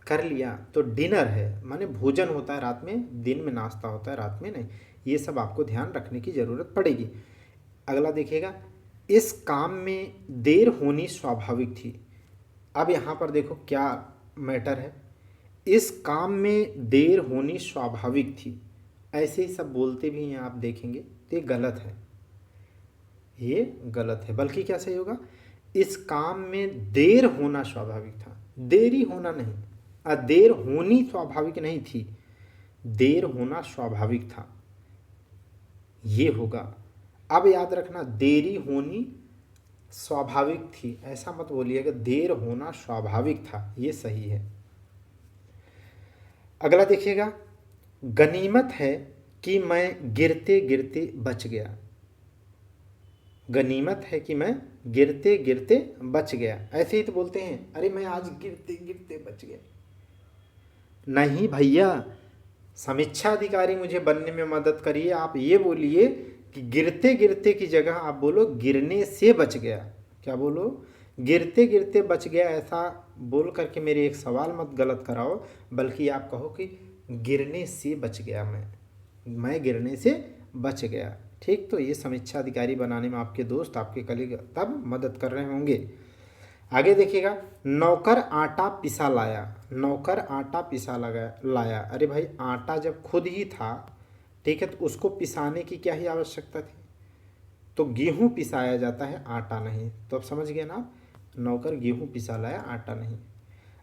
कर लिया, तो डिनर है, माने भोजन होता है रात में, दिन में नाश्ता होता है, रात में नहीं। ये सब आपको ध्यान रखने की ज़रूरत पड़ेगी। अगला देखिएगा, इस काम में देर होनी स्वाभाविक थी। अब यहाँ पर देखो क्या मैटर है, इस काम में देर होनी स्वाभाविक थी, ऐसे ही सब बोलते भी हैं, आप देखेंगे तो ये गलत है, ये गलत है। बल्कि क्या सही होगा, इस काम में देर होना स्वाभाविक था, देरी होना नहीं। देर होनी स्वाभाविक नहीं थी, देर होना स्वाभाविक था, ये होगा। अब याद रखना, देरी होनी स्वाभाविक थी, ऐसा मत बोलिएगा, देर होना स्वाभाविक था, ये सही है। अगला देखिएगा, गनीमत है कि मैं गिरते गिरते बच गया। गनीमत है कि मैं गिरते गिरते बच गया, ऐसे ही तो बोलते हैं, अरे मैं आज गिरते गिरते बच गया। नहीं भैया, समीक्षा अधिकारी मुझे बनने में मदद करिए, आप ये बोलिए कि गिरते गिरते की जगह आप बोलो गिरने से बच गया। क्या बोलो, गिरते गिरते बच गया, ऐसा बोल करके मेरे एक सवाल मत गलत कराओ, बल्कि आप कहो कि गिरने से बच गया, मैं गिरने से बच गया। ठीक, तो ये समीक्षा अधिकारी बनाने में आपके दोस्त, आपके कलीग तब मदद कर रहे होंगे। आगे देखिएगा, नौकर आटा पिसा लाया। नौकर आटा पिसा लाया, अरे भाई आटा जब खुद ही था, ठीक है, तो उसको पिसाने की क्या ही आवश्यकता थी। तो गेहूँ पिसाया जाता है, आटा नहीं। तो अब समझ गए ना आप, नौकर गेहूँ पिसा लाया, आटा नहीं।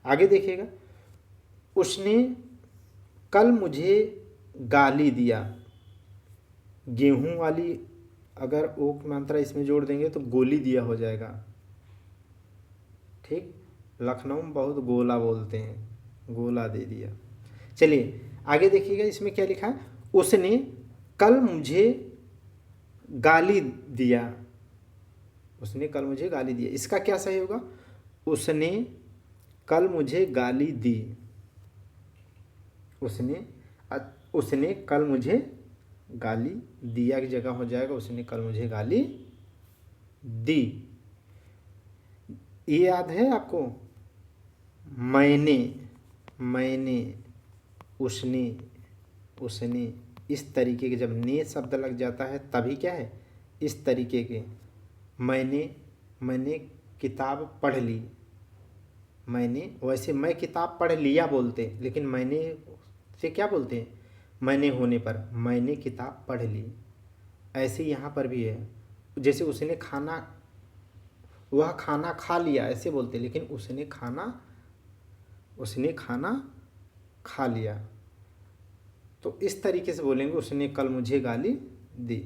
आगे देखिएगा, उसने कल मुझे गाली दिया। गेहूँ वाली अगर ओक मात्रा इसमें जोड़ देंगे तो गोली दिया हो जाएगा। ठीक, लखनऊ में बहुत गोला बोलते हैं, गोला दे दिया। चलिए आगे देखिएगा, इसमें क्या लिखा है, उसने कल मुझे गाली दिया। उसने कल मुझे गाली दी। इसका क्या सही होगा? उसने कल मुझे गाली दी। उसने कल मुझे गाली दिया की जगह हो जाएगा उसने कल मुझे गाली दी। ये याद है आपको? मैंने, उसने इस तरीके के जब ने शब्द लग जाता है तभी क्या है, इस तरीके के मैंने किताब पढ़ ली। वैसे मैं किताब पढ़ लिया बोलते, लेकिन मैंने से क्या बोलते हैं, मैंने होने पर मैंने किताब पढ़ ली। ऐसे यहाँ पर भी है, जैसे वह खाना खा लिया ऐसे बोलते, लेकिन उसने खाना खा लिया। तो इस तरीके से बोलेंगे उसने कल मुझे गाली दी।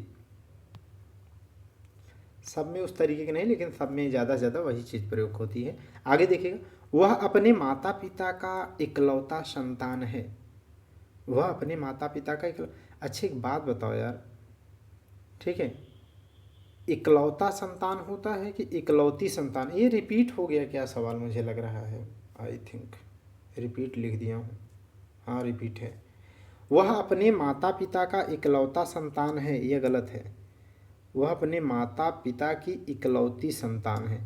सब में उस तरीके के नहीं, लेकिन सब में ज़्यादा से ज़्यादा वही चीज़ प्रयोग होती है। आगे देखिएगा, वह अपने माता पिता का इकलौता संतान है। वह अपने माता पिता का अच्छी एक बात बताओ यार, ठीक है, इकलौता संतान होता है कि इकलौती संतान? ये रिपीट हो गया क्या सवाल, मुझे लग रहा है, आई थिंक रिपीट लिख दिया हूँ। हाँ रिपीट है। वह अपने माता पिता का इकलौता संतान है, यह गलत है। वह अपने माता पिता की इकलौती संतान है।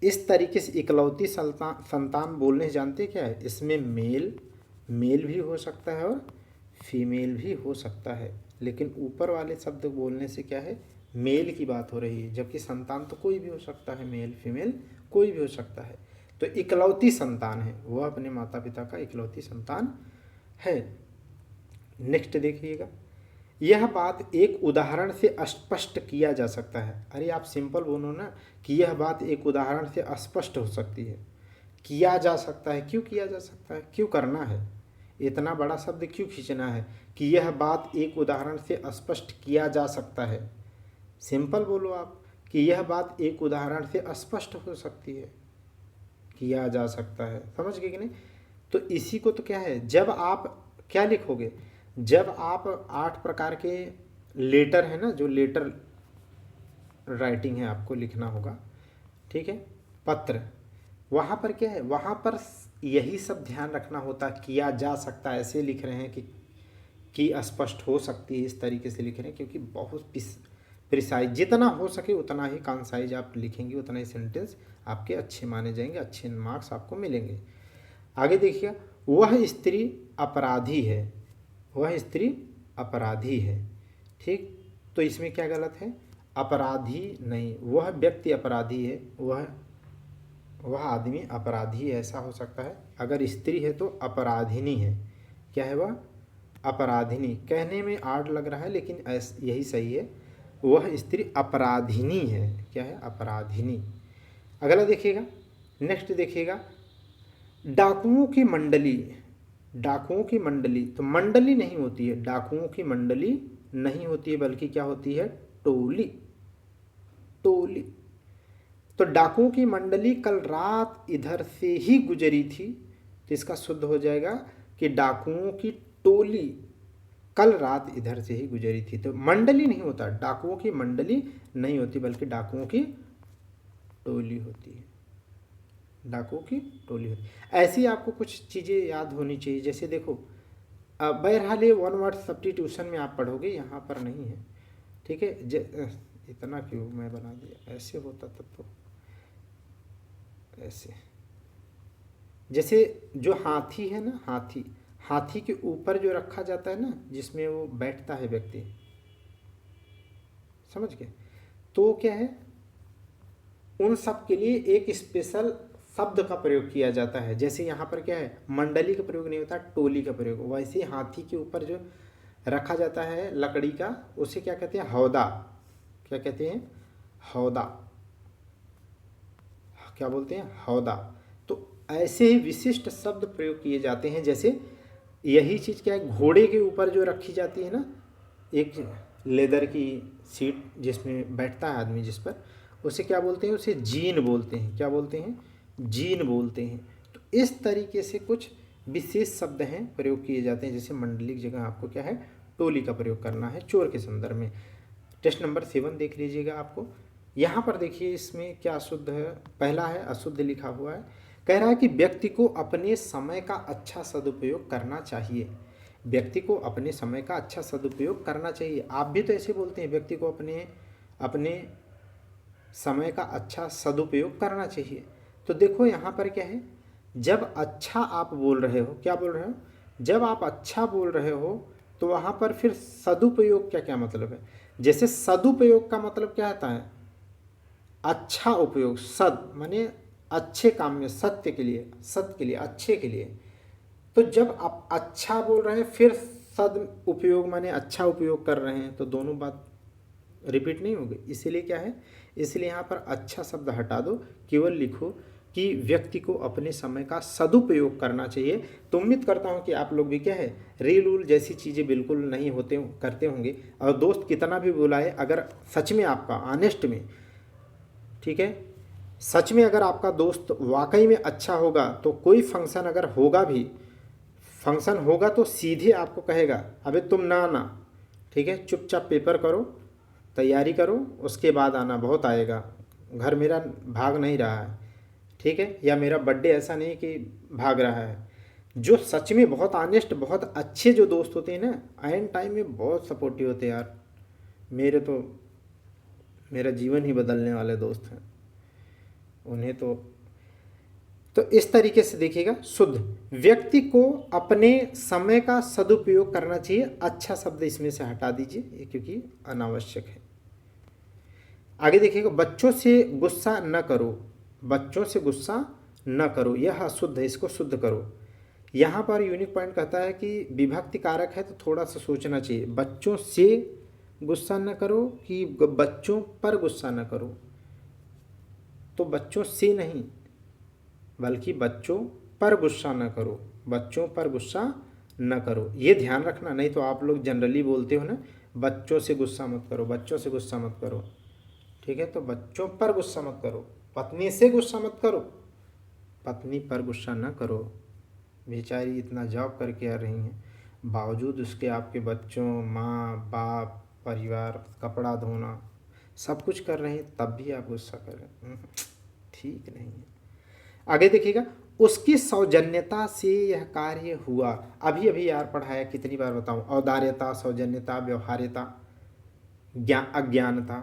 इस तरीके से इकलौती संतान बोलने से जानते क्या है, इसमें मेल भी हो सकता है और फीमेल भी हो सकता है, लेकिन ऊपर वाले शब्द बोलने से क्या है, मेल की बात हो रही है, जबकि संतान तो कोई भी हो सकता है, मेल फीमेल कोई भी हो सकता है। तो इकलौती संतान है, वह अपने माता पिता का इकलौती संतान है। नेक्स्ट देखिएगा, यह बात एक उदाहरण से स्पष्ट किया जा सकता है। अरे आप सिंपल बोलो ना कि यह बात एक उदाहरण से स्पष्ट हो सकती है। किया जा सकता है, क्यों किया जा सकता है, क्यों करना है, इतना बड़ा शब्द क्यों खींचना है कि यह बात एक उदाहरण से स्पष्ट किया जा सकता है। सिंपल बोलो आप कि यह बात एक उदाहरण से स्पष्ट हो सकती है, किया जा सकता है। समझ गए कि नहीं? तो इसी को तो क्या है, जब आप क्या लिखोगे, जब आप 8 प्रकार के लेटर है ना, जो लेटर राइटिंग है आपको लिखना होगा, ठीक है, पत्र, वहाँ पर क्या है, वहाँ पर यही सब ध्यान रखना होता, किया जा सकता है ऐसे लिख रहे हैं कि स्पष्ट हो सकती है, इस तरीके से लिख रहे हैं, क्योंकि बहुत प्रिसाइज जितना हो सके उतना ही कंसाइज आप लिखेंगे, उतना ही सेंटेंस आपके अच्छे माने जाएंगे, अच्छे मार्क्स आपको मिलेंगे। आगे देखिए, वह स्त्री अपराधी है, वह स्त्री अपराधी है, ठीक, तो इसमें क्या गलत है, अपराधी नहीं, वह व्यक्ति अपराधी है, वह आदमी अपराधी है, ऐसा हो सकता है। अगर स्त्री है तो अपराधिनी है, क्या है वह, अपराधिनी। कहने में आड़ लग रहा है लेकिन यही सही है, वह स्त्री अपराधिनी है, क्या है, अपराधिनी। अगला देखिएगा, नेक्स्ट देखिएगा, डाकुओं की मंडली, डाकुओं की मंडली, तो मंडली नहीं होती है, डाकुओं की मंडली नहीं होती है, बल्कि क्या होती है, टोली, टोली। तो डाकुओं की मंडली कल रात इधर से ही गुजरी थी, तो इसका शुद्ध हो जाएगा कि डाकुओं की टोली कल रात इधर से ही गुजरी थी। तो मंडली नहीं होता, डाकुओं की मंडली नहीं होती, बल्कि डाकुओं की टोली होती है, डाकुओं की टोली होती है। ऐसी आपको कुछ चीज़ें याद होनी चाहिए। जैसे देखो, बहरहाल ये वन वर्ड सब्स्टिट्यूशन में आप पढ़ोगे, यहाँ पर नहीं है, ठीक है। इतना क्यों मैं बना दिया, ऐसे होता तब तो, ऐसे, जैसे जो हाथी है ना, हाथी के ऊपर जो रखा जाता है ना, जिसमें वो बैठता है व्यक्ति, समझ गए, तो क्या है, उन सब के लिए एक स्पेशल शब्द का प्रयोग किया जाता है। जैसे यहाँ पर क्या है, मंडली का प्रयोग नहीं होता, टोली का प्रयोग। वैसे हाथी के ऊपर जो रखा जाता है लकड़ी का, उसे क्या कहते हैं, हौदा, क्या कहते हैं, हौदा, क्या बोलते हैं, हौदा। तो ऐसे ही विशिष्ट शब्द प्रयोग किए जाते हैं। जैसे यही चीज़ क्या है, घोड़े के ऊपर जो रखी जाती है ना, एक लेदर की सीट जिसमें बैठता है आदमी, जिस पर, उसे क्या बोलते हैं, उसे जीन बोलते हैं, क्या बोलते हैं, जीन बोलते हैं। तो इस तरीके से कुछ विशेष शब्द हैं प्रयोग किए जाते हैं। जैसे मंडली की जगह आपको क्या है, टोली का प्रयोग करना है चोर के संदर्भ में। टेस्ट नंबर 7 देख लीजिएगा आपको, यहाँ पर देखिए इसमें क्या अशुद्ध है, पहला है अशुद्ध लिखा हुआ है। कह रहा है कि व्यक्ति को अपने समय का अच्छा सदुपयोग करना चाहिए। व्यक्ति को अपने समय का अच्छा सदुपयोग करना चाहिए। आप भी तो ऐसे बोलते हैं, व्यक्ति को अपने अपने समय का अच्छा सदुपयोग करना चाहिए। तो देखो यहाँ पर क्या है, जब अच्छा आप बोल रहे हो, क्या बोल रहे हो, जब आप अच्छा बोल रहे हो तो वहाँ पर फिर सदुपयोग क्या क्या मतलब है। जैसे सदुपयोग का मतलब क्या होता है, अच्छा उपयोग, सद माने अच्छे काम में, सत्य के लिए, सत्य के लिए, अच्छे के लिए। तो जब आप अच्छा बोल रहे हैं फिर सद उपयोग माने अच्छा उपयोग कर रहे हैं, तो दोनों बात रिपीट नहीं होगी। इसीलिए क्या है, इसलिए यहाँ पर अच्छा शब्द हटा दो, केवल लिखो कि व्यक्ति को अपने समय का सदुपयोग करना चाहिए। तो उम्मीद करता हूँ कि आप लोग भी क्या है, रील उल जैसी चीज़ें बिल्कुल नहीं होते करते होंगे। और दोस्त कितना भी बुलाए, अगर सच में आपका ऑनेस्ट में, ठीक है, सच में अगर आपका दोस्त वाकई में अच्छा होगा तो कोई फंक्शन अगर होगा भी, फंक्शन होगा तो सीधे आपको कहेगा अबे तुम ना आना, ठीक है, चुपचाप पेपर करो, तैयारी करो, उसके बाद आना, बहुत आएगा, घर मेरा भाग नहीं रहा है, ठीक है, या मेरा बर्थडे ऐसा नहीं कि भाग रहा है। जो सच में बहुत ऑनेस्ट, बहुत अच्छे जो दोस्त होते हैं ना, एंड टाइम में बहुत सपोर्टिव होते हैं यार। मेरे तो मेरा जीवन ही बदलने वाले दोस्त हैं, उन्हें तो इस तरीके से देखिएगा, शुद्ध व्यक्ति को अपने समय का सदुपयोग करना चाहिए। अच्छा शब्द इसमें से हटा दीजिए क्योंकि अनावश्यक है। आगे देखिएगा, बच्चों से गुस्सा न करो, बच्चों से गुस्सा न करो, यह अशुद्ध है, इसको शुद्ध करो। यहाँ पर यूनिक पॉइंट कहता है कि विभक्ति कारक है तो थोड़ा सा सोचना चाहिए। बच्चों से गुस्सा न करो कि बच्चों पर गुस्सा न करो, तो बच्चों से नहीं बल्कि बच्चों पर गुस्सा न करो, बच्चों पर गुस्सा न करो, ये ध्यान रखना। नहीं तो आप लोग जनरली बोलते हो ना, बच्चों से गुस्सा मत करो, बच्चों से गुस्सा मत करो, ठीक है, तो बच्चों पर गुस्सा मत करो, पत्नी से गुस्सा मत करो, पत्नी पर गुस्सा न करो। बेचारी इतना जॉब करके आ रही हैं, बावजूद उसके आपके बच्चों, माँ बाप, परिवार, कपड़ा धोना सब कुछ कर रहे हैं, तब भी आप गुस्सा करें, ठीक नहीं है। आगे देखिएगा, उसकी सौजन्यता से यह कार्य हुआ। अभी अभी यार पढ़ाया, कितनी बार बताऊं, औदार्यता, सौजन्यता, व्यवहार्यता, अज्ञानता,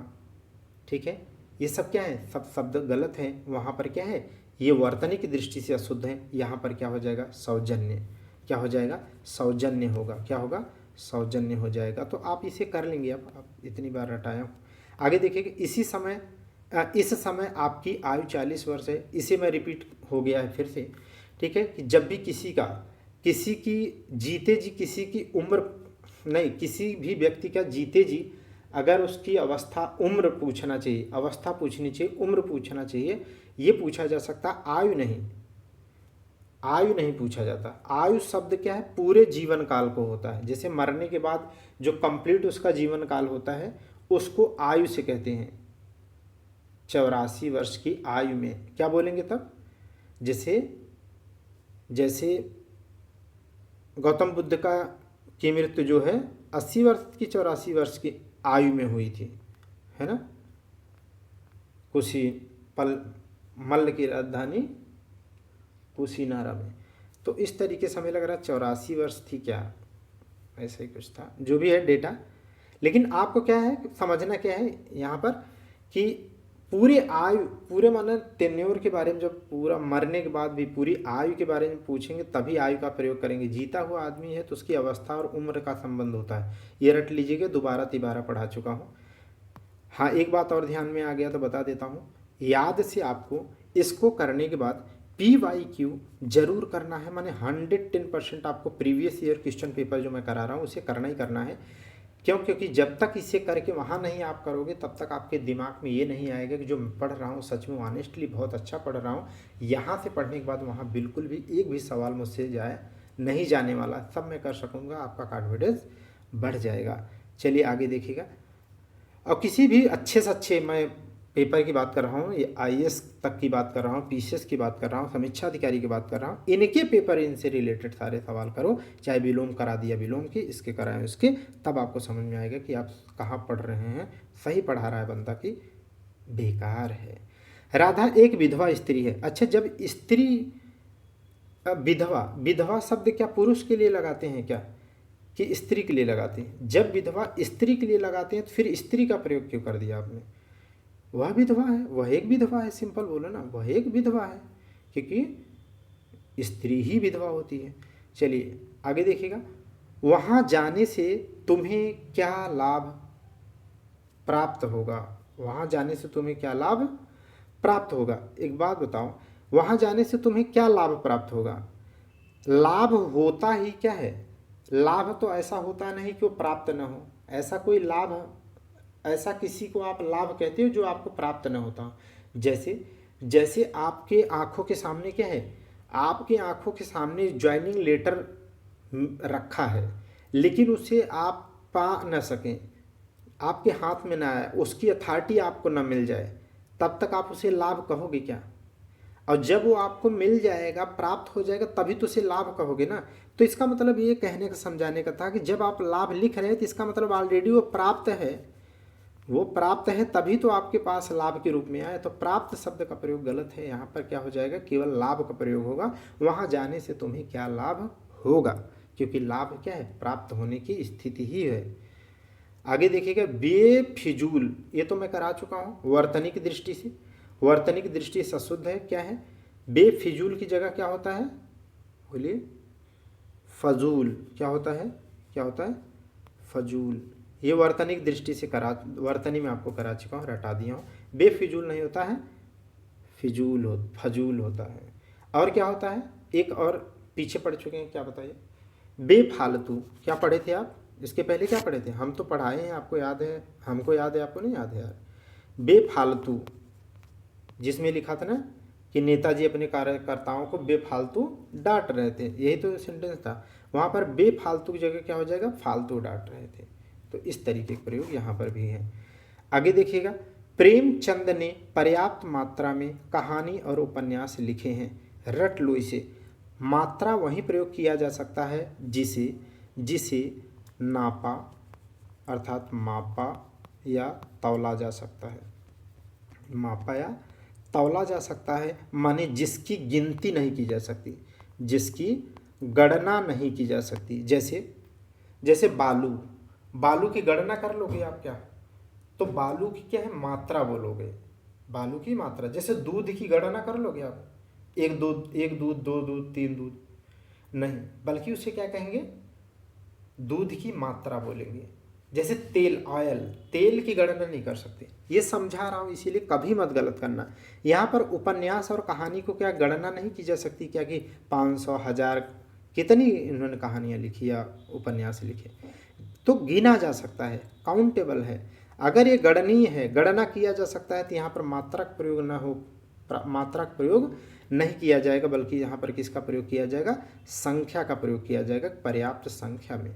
ठीक है, ये सब क्या है, सब शब्द गलत हैं। वहाँ पर क्या है, ये वर्तनी की दृष्टि से अशुद्ध है। यहाँ पर क्या हो जाएगा, सौजन्य, क्या हो जाएगा, सौजन्य होगा, क्या होगा, सौजन्य हो जाएगा। तो आप इसे कर लेंगे, अब इतनी बार रटाया हूँ। आगे देखिएगा, इस समय आपकी आयु 40 वर्ष है। इसे मैं रिपीट हो गया है फिर से, ठीक है, कि जब भी किसी की जीते जी किसी की उम्र नहीं, किसी भी व्यक्ति का जीते जी अगर उसकी अवस्था, उम्र पूछना चाहिए, अवस्था पूछनी चाहिए, उम्र पूछना चाहिए, ये पूछा जा सकता, आयु नहीं, आयु नहीं पूछा जाता। आयु शब्द क्या है, पूरे जीवन काल को होता है। जैसे मरने के बाद जो कंप्लीट उसका जीवन काल होता है उसको आयु से कहते हैं। 84 वर्ष की आयु में क्या बोलेंगे तब, जैसे जैसे गौतम बुद्ध की मृत्यु जो है 80 वर्ष की 84 वर्ष की आयु में हुई थी, है ना, मल्ल की राजधानी कुशीनारा में। तो इस तरीके से हमें लग रहा है 84 वर्ष थी क्या, ऐसा ही कुछ था, जो भी है डेटा। लेकिन आपको क्या है समझना, क्या है यहाँ पर कि पूरे आयु, पूरे माने टेन्योर के बारे में, जब पूरा मरने के बाद भी पूरी आयु के बारे में पूछेंगे तभी आयु का प्रयोग करेंगे। जीता हुआ आदमी है तो उसकी अवस्था और उम्र का संबंध होता है, ये रट लीजिएगा, दोबारा तिबारा पढ़ा चुका हूँ। हाँ, एक बात और ध्यान में आ गया तो बता देता हूँ, याद से आपको इसको करने के बाद PYQ जरूर करना है, माने 110% आपको प्रीवियस ईयर क्वेश्चन पेपर जो मैं करा रहा हूँ उसे करना ही करना है। क्यों, क्योंकि जब तक इसे करके वहाँ नहीं आप करोगे तब तक आपके दिमाग में ये नहीं आएगा कि जो मैं पढ़ रहा हूँ सच में ऑनेस्टली बहुत अच्छा पढ़ रहा हूँ। यहाँ से पढ़ने के बाद वहाँ बिल्कुल भी एक भी सवाल मुझसे नहीं जाने वाला, सब मैं कर सकूँगा, आपका कॉन्फिडेंस बढ़ जाएगा। चलिए आगे देखिएगा, और किसी भी अच्छे से अच्छे, मैं पेपर की बात कर रहा हूँ, ये IAS तक की बात कर रहा हूँ, PCS की बात कर रहा हूँ, समीक्षा अधिकारी की बात कर रहा हूँ, इनके पेपर, इनसे रिलेटेड सारे सवाल करो। चाहे विलोम करा दिया विलोम की, इसके कराएं उसके, तब आपको समझ में आएगा कि आप कहाँ पढ़ रहे हैं, सही पढ़ा रहा है बंदा कि बेकार है। राधा एक विधवा स्त्री है। अच्छा, जब स्त्री विधवा, विधवा शब्द क्या पुरुष के लिए लगाते हैं क्या, कि स्त्री के लिए लगाते हैं? जब विधवा स्त्री के लिए लगाते हैं तो फिर स्त्री का प्रयोग क्यों कर दिया आपने? वह विधवा है, वह एक विधवा है, सिंपल बोलो ना, वह एक विधवा है, क्योंकि स्त्री ही विधवा होती है। चलिए आगे देखिएगा, वहाँ जाने से तुम्हें क्या लाभ प्राप्त होगा? वहाँ जाने से तुम्हें क्या लाभ प्राप्त होगा? एक बात बताओ, वहाँ जाने से तुम्हें क्या लाभ प्राप्त होगा? लाभ होता ही क्या है? लाभ तो ऐसा होता नहीं कि वो प्राप्त न हो। ऐसा कोई लाभ, ऐसा किसी को आप लाभ कहते हो जो आपको प्राप्त न होता हो। जैसे जैसे आपके आंखों के सामने क्या है, आपकी आंखों के सामने ज्वाइनिंग लेटर रखा है, लेकिन उसे आप पा न सकें, आपके हाथ में ना आए, उसकी अथॉरिटी आपको ना मिल जाए, तब तक आप उसे लाभ कहोगे क्या? और जब वो आपको मिल जाएगा, प्राप्त हो जाएगा, तभी तो उसे लाभ कहोगे ना। तो इसका मतलब ये कहने का, समझाने का था कि जब आप लाभ लिख रहे हैं तो इसका मतलब ऑलरेडी वो प्राप्त है, वो प्राप्त है तभी तो आपके पास लाभ के रूप में आए। तो प्राप्त शब्द का प्रयोग गलत है, यहाँ पर क्या हो जाएगा, केवल लाभ का प्रयोग होगा। वहाँ जाने से तुम्हें क्या लाभ होगा, क्योंकि लाभ क्या है, प्राप्त होने की स्थिति ही है। आगे देखिएगा, बेफिजूल, ये तो मैं करा चुका हूँ वर्तनिक दृष्टि से। वर्तनिक दृष्टि से अशुद्ध है, क्या है? बेफिजूल की जगह क्या होता है, बोलिए? फजूल। क्या होता है, क्या होता है? फजूल। ये वर्तनिक दृष्टि से करा, वर्तनी में आपको करा चुका हूँ, रटा दिया हूँ। बेफिजूल नहीं होता है, फजूल होता है। और क्या होता है, एक और पीछे पढ़ चुके हैं, क्या बताइए? बेफालतू। क्या पढ़े थे आप? इसके पहले क्या पढ़े थे? हम तो पढ़ाए हैं, आपको याद है? हमको याद है, आपको नहीं याद है यार? बेफालतू, जिसमें लिखा था ना कि नेताजी अपने कार्यकर्ताओं को बेफालतू डांट रहे थे, यही तो सेंटेंस था। वहाँ पर बेफालतू की जगह क्या हो जाएगा, फालतू डांट रहे थे। तो इस तरीके का प्रयोग यहाँ पर भी है। आगे देखिएगा, प्रेमचंद ने पर्याप्त मात्रा में कहानी और उपन्यास लिखे हैं। रट लो इसे। मात्रा वहीं प्रयोग किया जा सकता है जिसे जिसे नापा अर्थात मापा या तौला जा सकता है। मापा या तौला जा सकता है, माने जिसकी गिनती नहीं की जा सकती, जिसकी गणना नहीं की जा सकती। जैसे जैसे बालू, बालू की गणना कर लोगे आप क्या? तो बालू की क्या है, मात्रा बोलोगे, बालू की मात्रा। जैसे दूध की गणना कर लोगे आप, एक दूध, दो दूध, तीन दूध, नहीं, बल्कि उसे क्या कहेंगे, दूध की मात्रा बोलेंगे। जैसे तेल, ऑयल, तेल की गणना नहीं कर सकते। ये समझा रहा हूँ, इसीलिए कभी मत गलत करना। यहाँ पर उपन्यास और कहानी को क्या गणना नहीं की जा सकती क्या, कि 500, 1000, कितनी इन्होंने कहानियाँ लिखी या उपन्यास लिखे, तो गिना जा सकता है, काउंटेबल है। अगर ये गणनीय है, गणना किया जा सकता है, तो यहाँ पर मात्रक प्रयोग ना हो, मात्रक प्रयोग नहीं किया जाएगा, बल्कि यहाँ पर किसका प्रयोग किया जाएगा, संख्या का प्रयोग किया जाएगा, पर्याप्त संख्या में।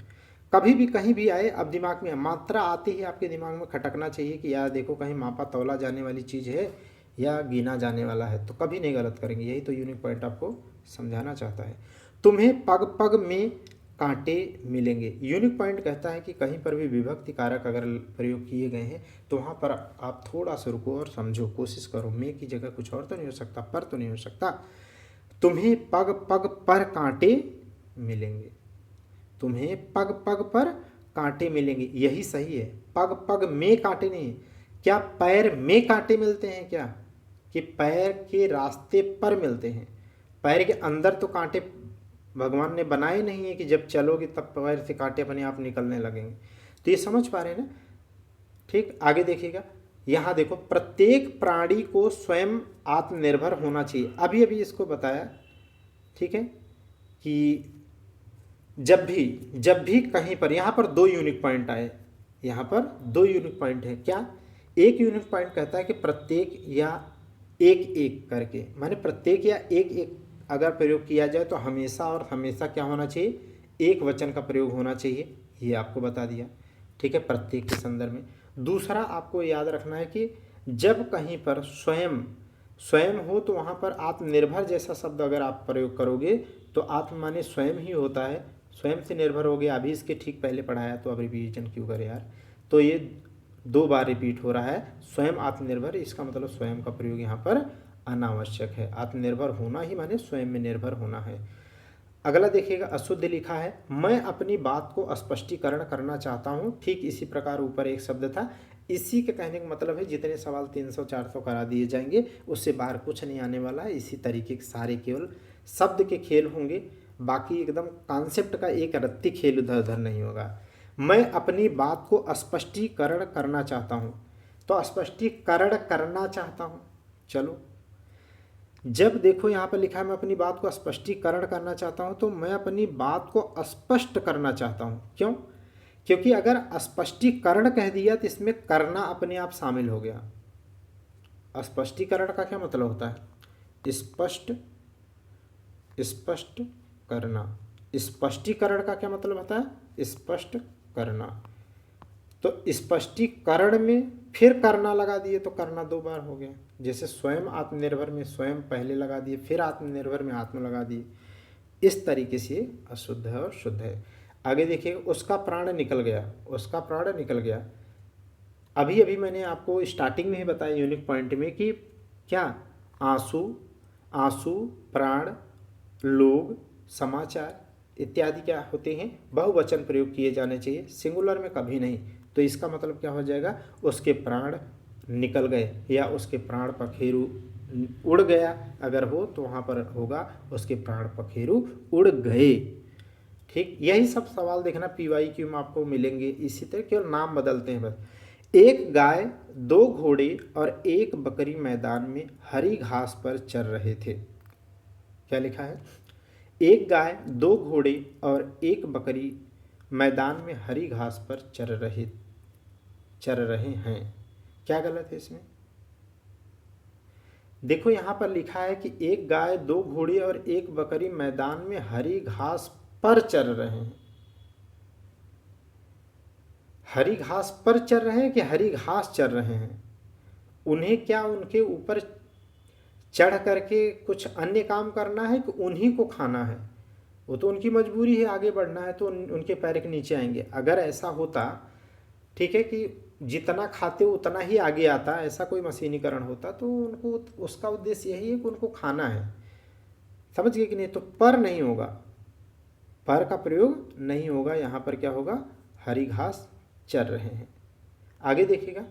कभी भी कहीं भी आए, अब दिमाग में मात्रा आते ही आपके दिमाग में खटकना चाहिए कि यार देखो कहीं मापा तौला जाने वाली चीज़ है या गिना जाने वाला है, तो कभी नहीं गलत करेंगे। यही तो यूनिक पॉइंट आपको समझाना चाहता है। तुम्हें पग पग में कांटे मिलेंगे। यूनिक पॉइंट कहता है कि कहीं पर भी विभक्ति कारक अगर प्रयोग किए गए हैं तो वहाँ पर आप थोड़ा सा रुको और समझो, कोशिश करो। में की जगह कुछ और तो नहीं हो सकता, पर तो नहीं हो सकता। तुम्हें पग पग पर कांटे मिलेंगे, तुम्हें पग पग पर कांटे मिलेंगे, यही सही है। पग पग में कांटे नहीं। क्या पैर में कांटे मिलते हैं क्या, कि पैर के रास्ते पर मिलते हैं? पैर के अंदर तो कांटे भगवान ने बनाए नहीं है कि जब चलोगे तब पैर से कांटे अपने आप निकलने लगेंगे। तो ये समझ पा रहे हैं ना? ठीक, आगे देखिएगा। यहाँ देखो, प्रत्येक प्राणी को स्वयं आत्मनिर्भर होना चाहिए। अभी अभी इसको बताया, ठीक है, कि जब भी कहीं पर, यहाँ पर दो यूनिक पॉइंट आए, यहाँ पर दो यूनिक पॉइंट है। क्या? एक यूनिक पॉइंट कहता है कि प्रत्येक या एक एक करके, माने प्रत्येक या एक एक अगर प्रयोग किया जाए तो हमेशा और हमेशा क्या होना चाहिए, एक वचन का प्रयोग होना चाहिए। ये आपको बता दिया, ठीक है, प्रत्येक के संदर्भ में। दूसरा आपको याद रखना है कि जब कहीं पर स्वयं हो तो वहाँ पर आत्मनिर्भर जैसा शब्द अगर आप प्रयोग करोगे तो आत्म माने स्वयं ही होता है, स्वयं से निर्भर हो गया। अभी इसके ठीक पहले पढ़ाया, तो अब रिवीजन क्यों करे यार। तो ये 2 बार रिपीट हो रहा है स्वयं आत्मनिर्भर, इसका मतलब स्वयं का प्रयोग यहाँ पर अनावश्यक है। आत्मनिर्भर होना ही माने स्वयं में निर्भर होना है। अगला देखिएगा, अशुद्ध लिखा है, मैं अपनी बात को स्पष्टीकरण करना चाहता हूँ। ठीक इसी प्रकार ऊपर एक शब्द था, इसी के कहने का मतलब है जितने सवाल 300-400 करा दिए जाएंगे उससे बाहर कुछ नहीं आने वाला है। इसी तरीके के सारे केवल शब्द के खेल होंगे, बाकी एकदम कॉन्सेप्ट का एक रत्ती खेल इधर उधर नहीं होगा। मैं अपनी बात को स्पष्टीकरण करना चाहता हूँ, तो स्पष्टीकरण करना चाहता हूँ। चलो, जब देखो यहाँ पर लिखा है मैं अपनी बात को स्पष्टीकरण करना चाहता हूँ, तो मैं अपनी बात को स्पष्ट करना चाहता हूँ। क्यों? क्योंकि अगर स्पष्टीकरण कह दिया तो इसमें करना अपने आप शामिल हो गया। स्पष्टीकरण का क्या मतलब होता है? स्पष्ट करना। स्पष्टीकरण का क्या मतलब होता है? स्पष्ट करना। तो स्पष्टीकरण में फिर करना लगा दिए तो करना 2 बार हो गया। जैसे स्वयं आत्मनिर्भर में स्वयं पहले लगा दिए, फिर आत्मनिर्भर में आत्म लगा दिए। इस तरीके से अशुद्ध है और शुद्ध है। आगे देखिए, उसका प्राण निकल गया। उसका प्राण निकल गया, अभी अभी मैंने आपको स्टार्टिंग में ही बताया यूनिक पॉइंट में कि क्या आंसू, प्राण, लोग, समाचार इत्यादि क्या होते हैं? बहुवचन प्रयोग किए जाने चाहिए, सिंगुलर में कभी नहीं। तो इसका मतलब क्या हो जाएगा? उसके प्राण निकल गए या उसके प्राण पखेरु उड़ गया, अगर हो तो वहाँ पर होगा उसके प्राण पखेरु उड़ गए। ठीक, यही सब सवाल देखना PYQ में आपको मिलेंगे। इसी तरह केवल नाम बदलते हैं बस। एक गाय, 2 घोड़े और 1 बकरी मैदान में हरी घास पर चर रहे थे। क्या लिखा है? एक गाय, 2 घोड़े और 1 बकरी मैदान में हरी घास पर चर रहे हैं। क्या गलत है इसमें? देखो यहाँ पर लिखा है कि एक गाय, 2 घोड़े और 1 बकरी मैदान में हरी घास पर चर रहे हैं। हरी घास पर चर रहे हैं कि हरी घास चर रहे हैं? उन्हें क्या उनके ऊपर चढ़ करके कुछ अन्य काम करना है कि उन्हीं को खाना है? वो तो उनकी मजबूरी है, आगे बढ़ना है तो उनके पैर के नीचे आएंगे। अगर ऐसा होता, ठीक है, कि जितना खाते उतना ही आगे आता, ऐसा कोई मशीनीकरण होता तो उनको उसका उद्देश्य यही है कि उनको खाना है। समझ गए कि नहीं? तो पर नहीं होगा, पर का प्रयोग नहीं होगा। यहाँ पर क्या होगा? हरी घास चर रहे हैं। आगे देखिएगा,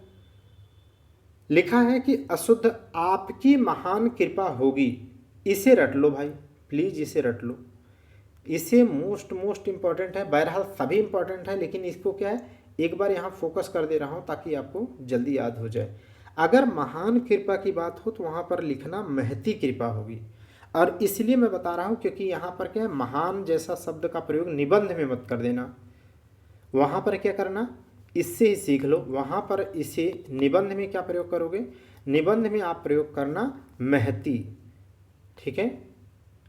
लिखा है कि अशुद्ध आपकी महान कृपा होगी। इसे रट लो भाई, प्लीज इसे रट लो। इसे मोस्ट इंपॉर्टेंट है। बहरहाल सभी इंपॉर्टेंट है, लेकिन इसको क्या है, एक बार यहाँ फोकस कर दे रहा हूँ ताकि आपको जल्दी याद हो जाए। अगर महान कृपा की बात हो तो वहाँ पर लिखना महती कृपा होगी। और इसलिए मैं बता रहा हूँ क्योंकि यहाँ पर क्या है, महान जैसा शब्द का प्रयोग निबंध में मत कर देना। वहाँ पर क्या करना, इससे ही सीख लो। वहाँ पर इसे निबंध में क्या प्रयोग करोगे? निबंध में आप प्रयोग करना महती। ठीक है,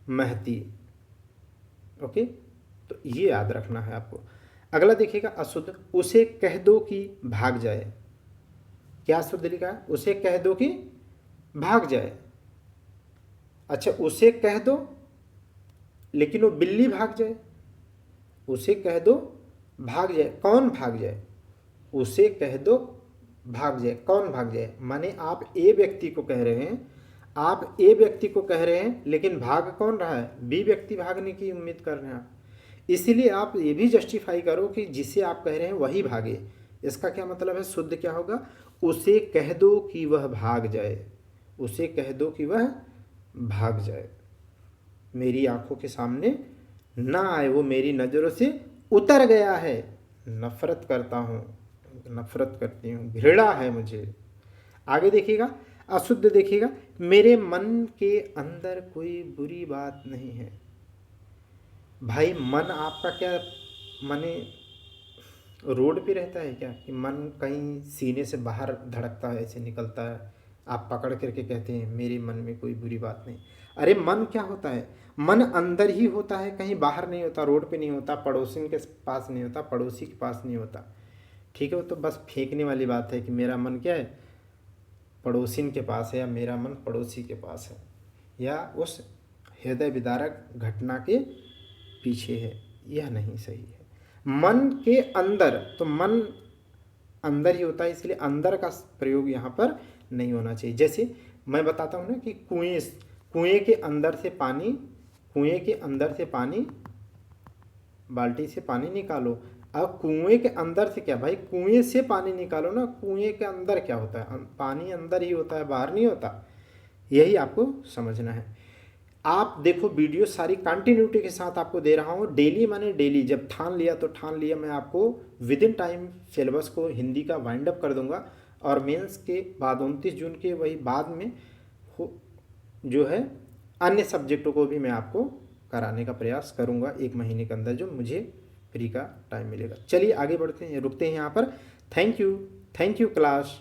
महती। ओके, तो ये याद रखना है आपको। अगला देखिएगा, अशुद्ध, उसे कह दो कि भाग जाए। क्या शुद्ध लिखा है? उसे कह दो कि भाग जाए। अच्छा, उसे कह दो लेकिन वो बिल्ली भाग जाए। उसे कह दो भाग जाए, कौन भाग जाए? उसे कह दो भाग जाए, कौन भाग जाए? माने आप ए व्यक्ति को कह रहे हैं, आप ए व्यक्ति को कह रहे हैं, लेकिन भाग कौन रहा है? बी व्यक्ति भागने की उम्मीद कर रहे हैं आप। इसीलिए आप ये भी जस्टिफाई करो कि जिसे आप कह रहे हैं वही भागे। इसका क्या मतलब है? शुद्ध क्या होगा? उसे कह दो कि वह भाग जाए। उसे कह दो कि वह भाग जाए, मेरी आंखों के सामने ना आए, वो मेरी नज़रों से उतर गया है। नफरत करता हूँ, नफरत करती हूँ, घृणा है मुझे। आगे देखिएगा, अशुद्ध देखिएगा, मेरे मन के अंदर कोई बुरी बात नहीं है। भाई मन आपका क्या माने रोड पे रहता है क्या कि मन कहीं सीने से बाहर धड़कता है, ऐसे निकलता है, आप पकड़ करके कहते हैं मेरे मन में कोई बुरी बात नहीं? अरे मन क्या होता है? मन अंदर ही होता है, कहीं बाहर नहीं होता, रोड पे नहीं होता, पड़ोसी के पास नहीं होता, पड़ोसी के पास नहीं होता। ठीक है, वो तो बस फेंकने वाली बात है कि मेरा मन क्या है, पड़ोसिन के पास है, या मेरा मन पड़ोसी के पास है, या उस हृदय विदारक घटना के पीछे है। यह नहीं सही है। मन के अंदर, तो मन अंदर ही होता है, इसलिए अंदर का प्रयोग यहाँ पर नहीं होना चाहिए। जैसे मैं बताता हूँ ना कि कुएं के अंदर से पानी, कुएं के अंदर से पानी, बाल्टी से पानी निकालो। अब कुएं के अंदर से क्या भाई, कुएं से पानी निकालो ना, कुएं के अंदर क्या होता है, पानी अंदर ही होता है, बाहर नहीं होता। यही आपको समझना है। आप देखो वीडियो सारी कंटिन्यूटी के साथ आपको दे रहा हूँ, डेली माने डेली, जब ठान लिया तो ठान लिया, मैं आपको विद इन टाइम सिलेबस को हिंदी का वाइंड अप कर दूंगा। और मेंस के बाद 29 जून के वही बाद में जो है अन्य सब्जेक्टों को भी मैं आपको कराने का प्रयास करूंगा 1 महीने के अंदर, जो मुझे फ्री का टाइम मिलेगा। चलिए आगे बढ़ते हैं, रुकते हैं यहाँ पर। Thank you class.